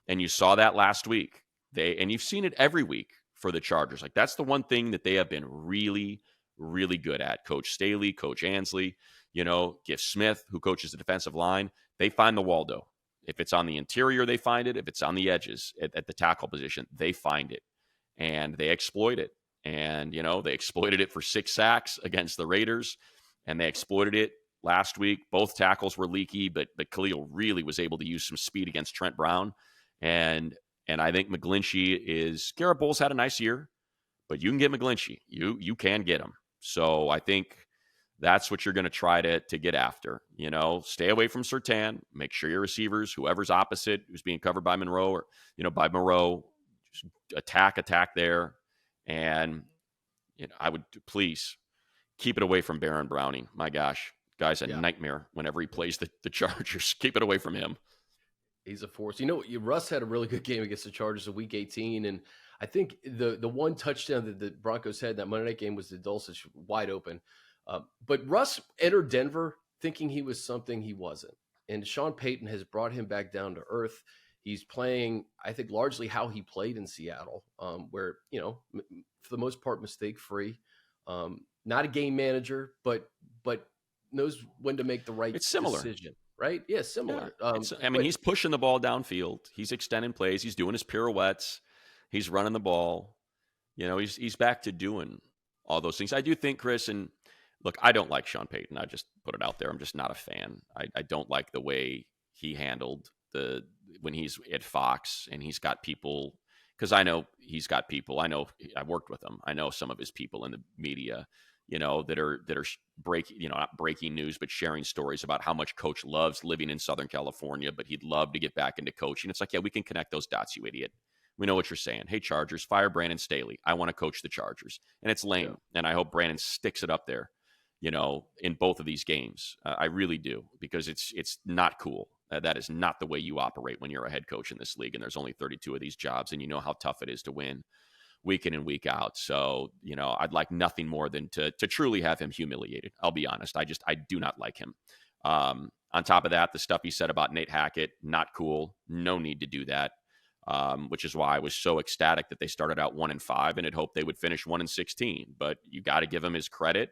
Speaker 2: And you saw that last week. And you've seen it every week for the Chargers. Like, that's the one thing that they have been really, really good at. Coach Staley, Coach Ansley, Giff Smith, who coaches the defensive line, they find the Waldo. If it's on the interior, they find it. If it's on the edges at the tackle position, they find it. And they exploit it. And, they exploited it for 6 sacks against the Raiders. And they exploited it last week. Both tackles were leaky, but Khalil really was able to use some speed against Trent Brown. And I think McGlinchey is – Garrett Bowles had a nice year, but you can get McGlinchey. You can get him. So I think that's what you're going to try to get after. Stay away from Surtain. Make sure your receivers, whoever's opposite, who's being covered by Monroe or, by Moreau, just attack there. And, I would please keep it away from Baron Browning. My gosh, guy's a nightmare whenever he plays the Chargers. Keep it away from him.
Speaker 1: He's a force. Russ had a really good game against the Chargers in Week 18, and I think the one touchdown that the Broncos had in that Monday night game was the Dulcich wide open. But Russ entered Denver thinking he was something he wasn't, and Sean Payton has brought him back down to earth. He's playing, I think, largely how he played in Seattle, where, for the most part, mistake-free. Not a game manager, but knows when to make the right decision. Right? Yeah, similar.
Speaker 2: Yeah. He's pushing the ball downfield. He's extending plays. He's doing his pirouettes. He's running the ball. He's back to doing all those things. I do think, Chris, and look, I don't like Sean Payton. I just put it out there. I'm just not a fan. I don't like the way he handled when he's at Fox and he's got people, because I know he's got people. I know I worked with him. I know some of his people in the media, that are not breaking news, but sharing stories about how much Coach loves living in Southern California, but he'd love to get back into coaching. It's like, yeah, we can connect those dots, you idiot. We know what you're saying. Hey, Chargers, fire Brandon Staley. I want to coach the Chargers. And it's lame. Yeah. And I hope Brandon sticks it up there, in both of these games. I really do, because it's not cool. That is not the way you operate when you're a head coach in this league, and there's only 32 of these jobs, and you know how tough it is to win week in and week out. So, I'd like nothing more than to truly have him humiliated. I'll be honest. I do not like him. On top of that, the stuff he said about Nate Hackett, not cool. No need to do that. Which is why I was so ecstatic that they started out 1-5 and had hoped they would finish 1-16. But you got to give him his credit.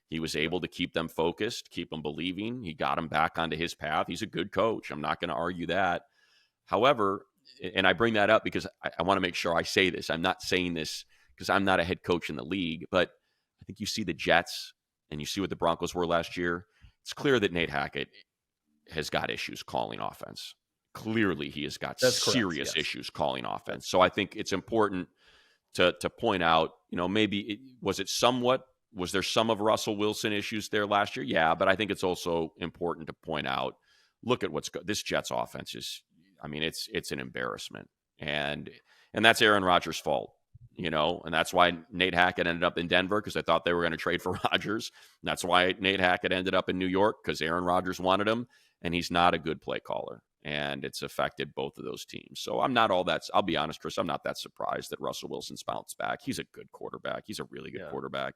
Speaker 2: He was able to keep them focused, keep them believing. He got them back onto his path. He's a good coach. I'm not going to argue that. However, and I bring that up because I want to make sure I say this. I'm not saying this because I'm not a head coach in the league, but I think you see the Jets and you see what the Broncos were last year. It's clear that Nate Hackett has got issues calling offense. Clearly, he has got serious issues calling offense. So I think it's important to point out, maybe was there some of Russell Wilson issues there last year? Yeah, but I think it's also important to point out, look at this Jets offense is, it's an embarrassment. And that's Aaron Rodgers' fault, and that's why Nate Hackett ended up in Denver because I thought they were going to trade for Rodgers. And that's why Nate Hackett ended up in New York because Aaron Rodgers wanted him, and he's not a good play caller. And it's affected both of those teams. So I'll be honest, Chris, I'm not that surprised that Russell Wilson's bounced back. He's a good quarterback. He's a really good quarterback.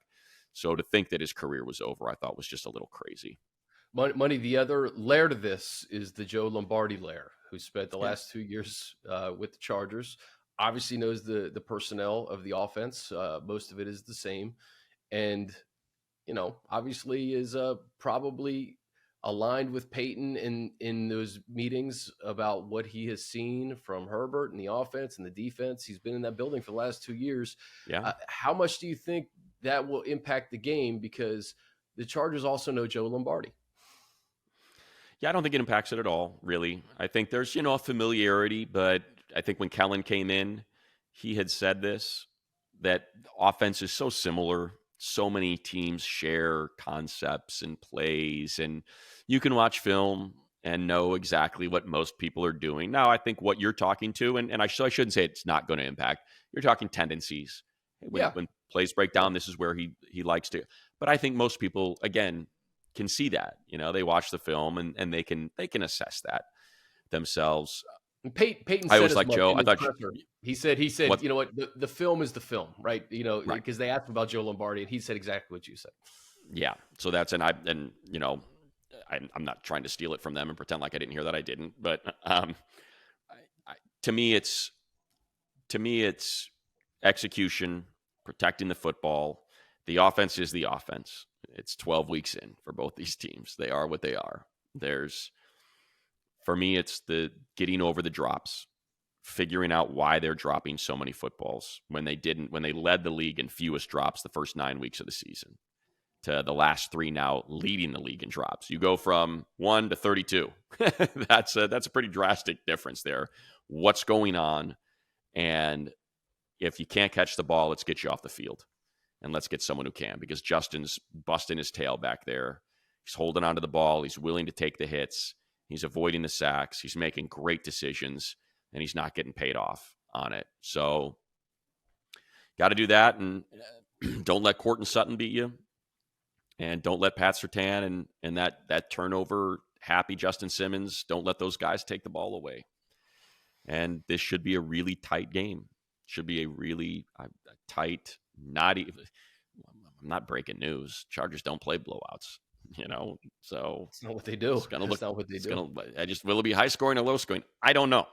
Speaker 2: So to think that his career was over, I thought was just a little crazy.
Speaker 1: Money, the other layer to this is the Joe Lombardi layer, who spent the last 2 years with the Chargers. Obviously knows the personnel of the offense. Most of it is the same. And, obviously is probably aligned with Peyton in those meetings about what he has seen from Herbert and the offense and the defense. He's been in that building for the last 2 years.
Speaker 2: Yeah.
Speaker 1: How much do you think that will impact the game? Because the Chargers also know Joe Lombardi.
Speaker 2: Yeah, I don't think it impacts it at all, really. I think there's, a familiarity, but I think when Kellen came in, he had said this, that offense is so similar. So many teams share concepts and plays, and you can watch film and know exactly what most people are doing. Now, I think what you're talking to, and I shouldn't say it's not going to impact, you're talking tendencies. When plays break down, this is where he likes to. But I think most people, again, can see that. They watch the film and they can assess that themselves.
Speaker 1: Peyton
Speaker 2: I
Speaker 1: said
Speaker 2: always like Joe. I thought
Speaker 1: he said, what? You know what? The film is the film, right? Because they asked him about Joe Lombardi, and he said exactly what you said.
Speaker 2: Yeah. So that's I'm not trying to steal it from them and pretend like I didn't hear that. I didn't. But to me, it's execution, protecting the football. The offense is the offense. It's 12 weeks in for both these teams. They are what they are. For me, it's the getting over the drops, figuring out why they're dropping so many footballs when they led the league in fewest drops the first 9 weeks of the season to the last 3 now leading the league in drops. You go from 1 to 32. That's a pretty drastic difference there. What's going on? And if you can't catch the ball, let's get you off the field and let's get someone who can, because Justin's busting his tail back there. He's holding onto the ball. He's willing to take the hits. He's avoiding the sacks. He's making great decisions, and he's not getting paid off on it. So got to do that, and don't let Courtland Sutton beat you, and don't let Pat Surtain and that turnover happy Justin Simmons, don't let those guys take the ball away. And this should be a really tight game. Should be a really tight, not even – I'm not breaking news. Chargers don't play blowouts. So
Speaker 1: it's not what they do.
Speaker 2: It's gonna look.
Speaker 1: Not what they do.
Speaker 2: Will it be high scoring or low scoring? I don't know.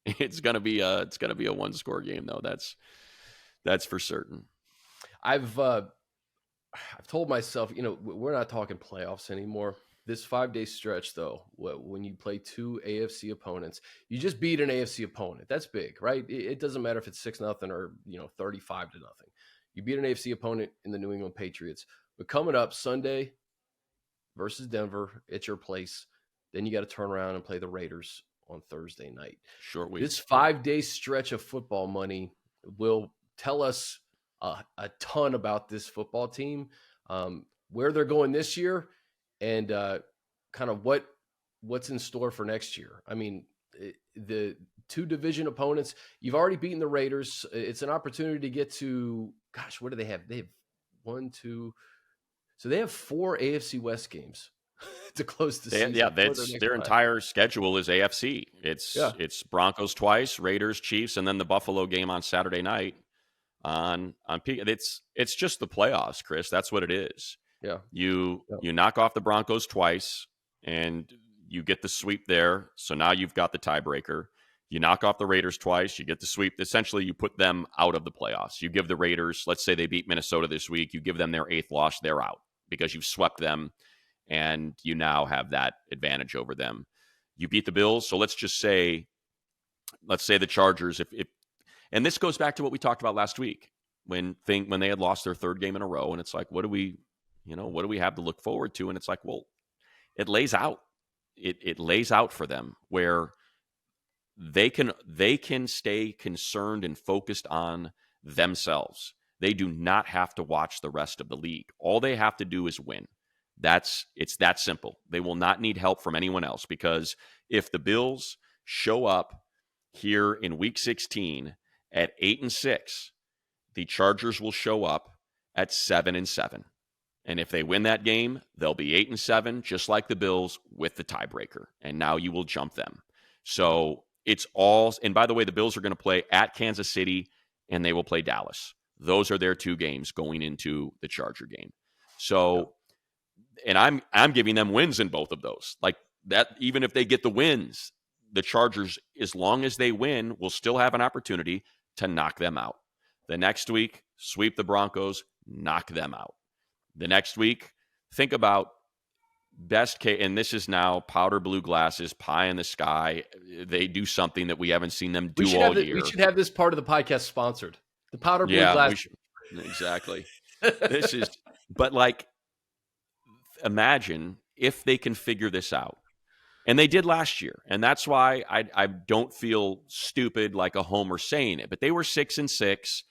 Speaker 2: It's gonna be a 1-score game though. That's for certain.
Speaker 1: I've told myself, we're not talking playoffs anymore. This 5-day stretch though, when you play 2 AFC opponents, you just beat an AFC opponent. That's big, right? It doesn't matter if it's 6-0 or 35-0. You beat an AFC opponent in the New England Patriots. But coming up Sunday versus Denver at your place. Then you got to turn around and play the Raiders on Thursday night.
Speaker 2: Short week.
Speaker 1: This 5-day stretch of football, Money, will tell us a ton about this football team, where they're going this year, and kind of what's in store for next year. I mean, the 2 division opponents, you've already beaten the Raiders. It's an opportunity to get to, what do they have? They have 1, 2. So they have 4 AFC West games. to close the season.
Speaker 2: That's their entire schedule is AFC. It's Broncos twice, Raiders, Chiefs, and then the Buffalo game on Saturday night on peak. It's just the playoffs, Chris. That's what it is.
Speaker 1: Yeah.
Speaker 2: You knock off the Broncos twice and you get the sweep there. So now you've got the tiebreaker. You knock off the Raiders twice, you get the sweep. Essentially, you put them out of the playoffs. You give the Raiders, let's say they beat Minnesota this week, you give them their 8th loss, they're out because you've swept them and you now have that advantage over them. You beat the Bills. So let's say the Chargers, if and this goes back to what we talked about last week when they had lost their 3rd game in a row, and it's like, what do we have to look forward to? And it's like, well, it lays out. It lays out for them where they can stay concerned and focused on themselves. They do not have to watch the rest of the league. All they have to do is win. It's that simple. They will not need help from anyone else, because if the Bills show up here in week 16 at 8-6, the Chargers will show up at 7-7. And if they win that game, they'll be 8-7, just like the Bills, with the tiebreaker. And now you will jump them. So it's all, and by the way, the Bills are going to play at Kansas City and they will play Dallas. Those are their 2 games going into the Charger game. So, and I'm giving them wins in both of those. Like that, even if they get the wins, the Chargers, as long as they win, will still have an opportunity to knock them out. The next week, sweep the Broncos, knock them out. The next week, think about best case, and this is now powder blue glasses, pie in the sky. They do something that we haven't seen them do all year.
Speaker 1: We should have this part of the podcast sponsored. The powder blue glasses.
Speaker 2: Exactly. But like, imagine if they can figure this out. And they did last year. And that's why I don't feel stupid like a homer saying it. But they were 6-6,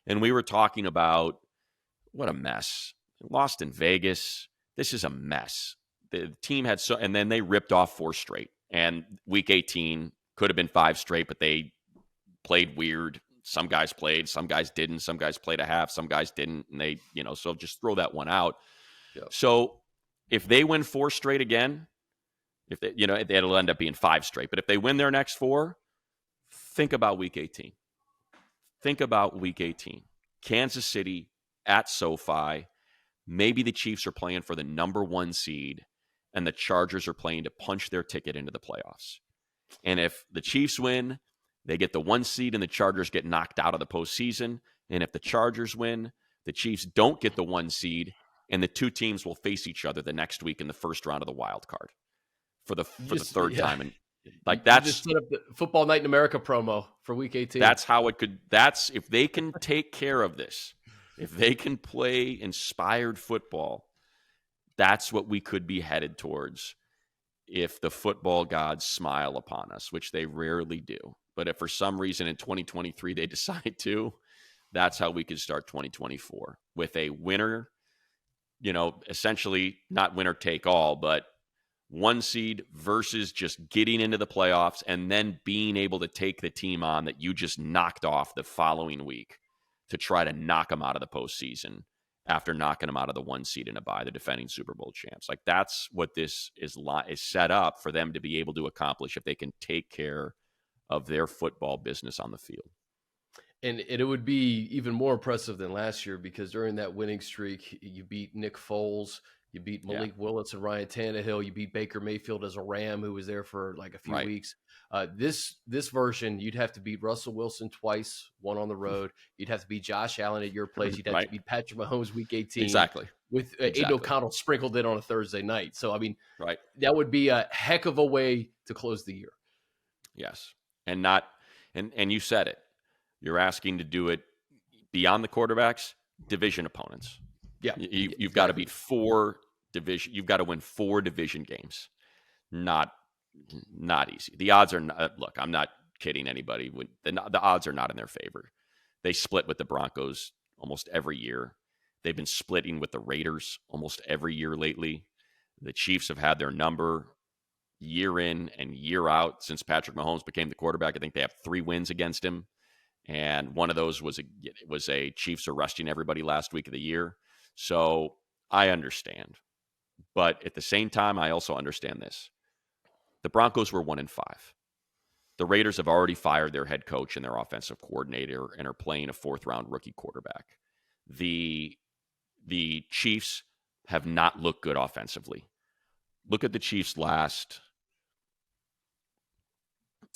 Speaker 2: and we were talking about what a mess. Lost in Vegas. This is a mess. The team had and then they ripped off 4 straight. And week 18 could have been 5 straight, but they played weird. Some guys played, some guys didn't. Some guys played a half, some guys didn't. And they, so just throw that one out. Yep. So if they win 4 straight again, if they, it'll end up being 5 straight. But if they win their next 4, think about week 18. Think about week 18. Kansas City at SoFi. Maybe the Chiefs are playing for the number 1 seed and the Chargers are playing to punch their ticket into the playoffs. And if the Chiefs win, they get the 1 seed and the Chargers get knocked out of the postseason. And if the Chargers win, the Chiefs don't get the 1 seed and the 2 teams will face each other the next week in the first round of the wild card for the third time. And like that's
Speaker 1: just set up the Football Night in America promo for week 18.
Speaker 2: That's how it could. That's if they can take care of this. If they can play inspired football, that's what we could be headed towards if the football gods smile upon us, which they rarely do. But if for some reason in 2023 they decide to, that's how we could start 2024 with a winner, essentially not winner take all, but 1 seed versus just getting into the playoffs and then being able to take the team on that you just knocked off the following week to try to knock them out of the postseason after knocking them out of the 1 seed in a bye, the defending Super Bowl champs. Like that's what this is set up for them to be able to accomplish if they can take care of their football business on the field.
Speaker 1: And it would be even more impressive than last year because during that winning streak, you beat Nick Foles, you beat Malik Willis and Ryan Tannehill, you beat Baker Mayfield as a Ram who was there for like a few weeks. This version, you'd have to beat Russell Wilson twice, 1 on the road. You'd have to beat Josh Allen at your place. You'd have to beat Patrick Mahomes week 18.
Speaker 2: Exactly.
Speaker 1: With Aiden O'Connell sprinkled in on a Thursday night. So, I mean, that would be a heck of a way to close the year.
Speaker 2: Yes. And and you said it. You're asking to do it beyond the quarterbacks, division opponents.
Speaker 1: Yeah.
Speaker 2: You've got to beat 4 division. You've got to win 4 division games. Not easy. The odds are not, look, I'm not kidding anybody. The odds are not in their favor. They split with the Broncos almost every year. They've been splitting with the Raiders almost every year lately. The Chiefs have had their number year in and year out since Patrick Mahomes became the quarterback. I think they have 3 wins against him. And one of those was a Chiefs arresting everybody last week of the year. So I understand. But at the same time, I also understand this. The Broncos were 1-5. The Raiders have already fired their head coach and their offensive coordinator and are playing a fourth-round rookie quarterback. The Chiefs have not looked good offensively. Look at the Chiefs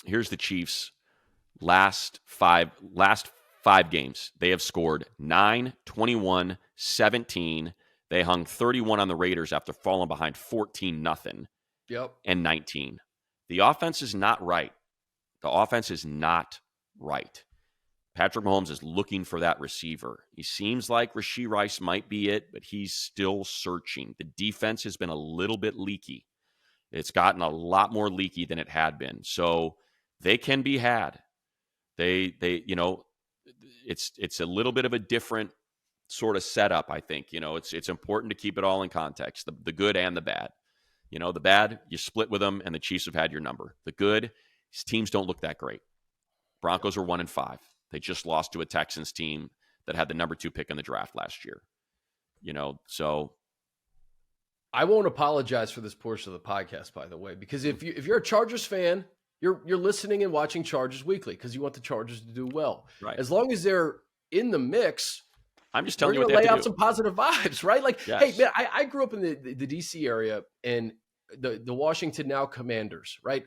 Speaker 2: Here's the Chiefs' last five games. They have scored 9, 21, 17. They hung 31 on the Raiders after falling behind 14-0.
Speaker 1: Yep.
Speaker 2: And 19. The offense is not right. The offense is not right. Patrick Mahomes is looking for that receiver. He seems like Rashee Rice might be it, but he's still searching. The defense has been a little bit leaky. It's gotten a lot more leaky than it had been. So they can be had. They it's a little bit of a different sort of setup, I think. It's important to keep it all in context, the good and the bad. The bad, you split with them, and the Chiefs have had your number. The good, his teams don't look that great. Broncos are 1-5. They just lost to a Texans team that had the number 2 pick in the draft last year. So
Speaker 1: I won't apologize for this portion of the podcast, by the way, because if you're a Chargers fan, you're listening and watching Chargers Weekly because you want the Chargers to do well.
Speaker 2: Right.
Speaker 1: As long as they're in the mix,
Speaker 2: I'm just telling you
Speaker 1: we're
Speaker 2: what
Speaker 1: going
Speaker 2: they
Speaker 1: to lay
Speaker 2: have to
Speaker 1: out
Speaker 2: do.
Speaker 1: some positive vibes, right? Like,
Speaker 2: Yes.
Speaker 1: Hey, man, I grew up in the DC area, and the Washington Now Commanders, right?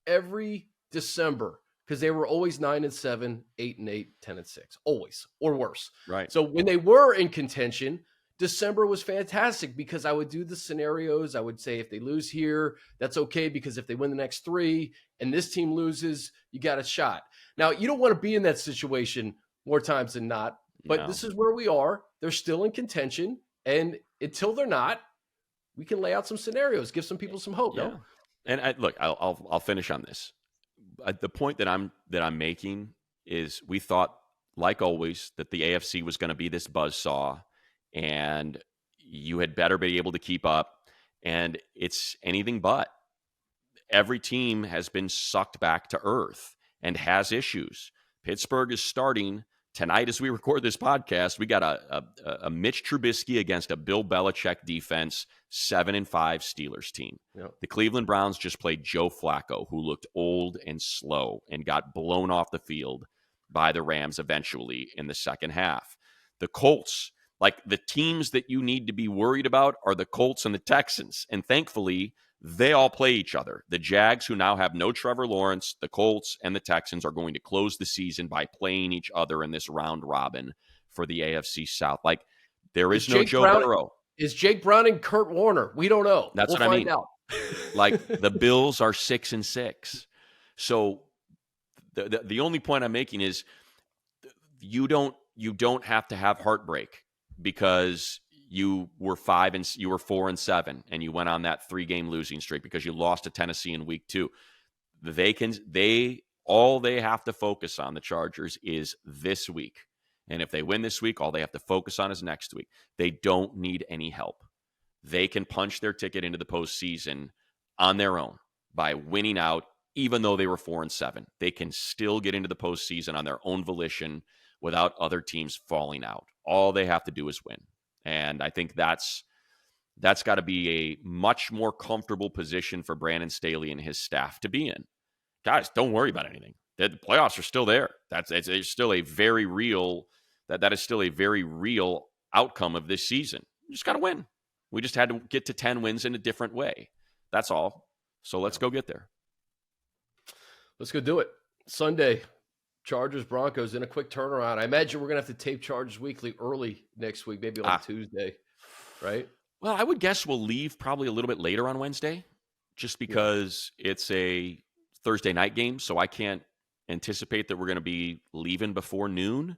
Speaker 1: Every December, because they were always 9-7, 8-8, 10-6, always, or worse.
Speaker 2: Right.
Speaker 1: So when they were in contention, December was fantastic because I would do the scenarios. I would say if they lose here, that's okay, because if they win the next 3 and this team loses, you got a shot. Now, you don't want to be in that situation more times than not, but This is where we are. They're still in contention, and until they're not, we can lay out some scenarios, give some people some hope.
Speaker 2: Yeah.
Speaker 1: No?
Speaker 2: And look, I'll finish on this. The point that I'm making is we thought, like always, that the AFC was going to be this buzzsaw, and you had better be able to keep up. And it's anything but. Every team has been sucked back to earth and has issues. Pittsburgh is starting tonight as we record this podcast. We got a Mitch Trubisky against a Bill Belichick defense, 7-5 Steelers team.
Speaker 1: Yep.
Speaker 2: The Cleveland Browns just played Joe Flacco, who looked old and slow and got blown off the field by the Rams eventually in the second half. The Colts, like the teams that you need to be worried about are the Colts and the Texans. And thankfully, they all play each other. The Jags, who now have no Trevor Lawrence, the Colts and the Texans are going to close the season by playing each other in this round robin for the AFC South. Like, there is no Joe Burrow.
Speaker 1: Is Jake Brown and Kurt Warner? We don't know.
Speaker 2: That's
Speaker 1: we'll
Speaker 2: what I
Speaker 1: find
Speaker 2: mean.
Speaker 1: out.
Speaker 2: Like, the Bills are 6-6. So the only point I'm making is you don't have to have heartbreak because you were 4-7 and you went on that 3-game losing streak because you lost to Tennessee in week 2. All they have to focus on, the Chargers, is this week. And if they win this week, all they have to focus on is next week. They don't need any help. They can punch their ticket into the postseason on their own by winning out, even though they were 4-7. They can still get into the postseason on their own volition without other teams falling out. All they have to do is win. And I think that's got to be a much more comfortable position for Brandon Staley and his staff to be in. Guys, don't worry about anything. The playoffs are still there. It's still a very real that is still a very real outcome of this season. You just got to win. We just had to get to 10 wins in a different way. That's all. So let's go get there.
Speaker 1: Let's go do it. Sunday, Chargers, Broncos in a quick turnaround. I imagine we're going to have to tape Chargers Weekly early next week, maybe on Tuesday, right?
Speaker 2: Well, I would guess we'll leave probably a little bit later on Wednesday just because it's a Thursday night game, so I can't anticipate that we're going to be leaving before noon.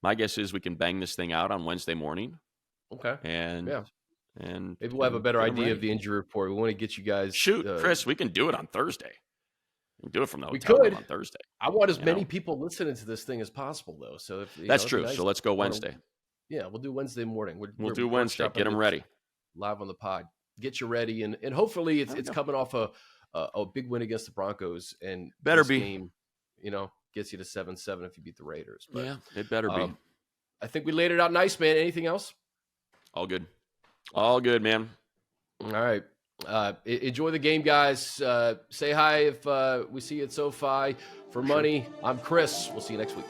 Speaker 2: My guess is we can bang this thing out on Wednesday morning.
Speaker 1: Okay.
Speaker 2: And
Speaker 1: maybe we'll have a better idea of the injury report. We want to get you guys.
Speaker 2: Chris, we can do it on Thursday. We can do it from the hotel room on Thursday.
Speaker 1: I want as many people listening to this thing as possible, though. So
Speaker 2: that's true. Nice. So let's go Wednesday.
Speaker 1: We'll do Wednesday morning.
Speaker 2: We'll do Wednesday. Get them ready.
Speaker 1: Live on the pod. Get you ready, and hopefully it's coming off a big win against the Broncos, and
Speaker 2: better
Speaker 1: this
Speaker 2: be
Speaker 1: game, gets you to 7-7 if you beat the Raiders. But,
Speaker 2: it better be.
Speaker 1: I think we laid it out nice, man. Anything else?
Speaker 2: All good. All good, man.
Speaker 1: All right. Enjoy the game, guys. Say hi if we see you at SoFi. For Money, I'm Chris. We'll see you next week.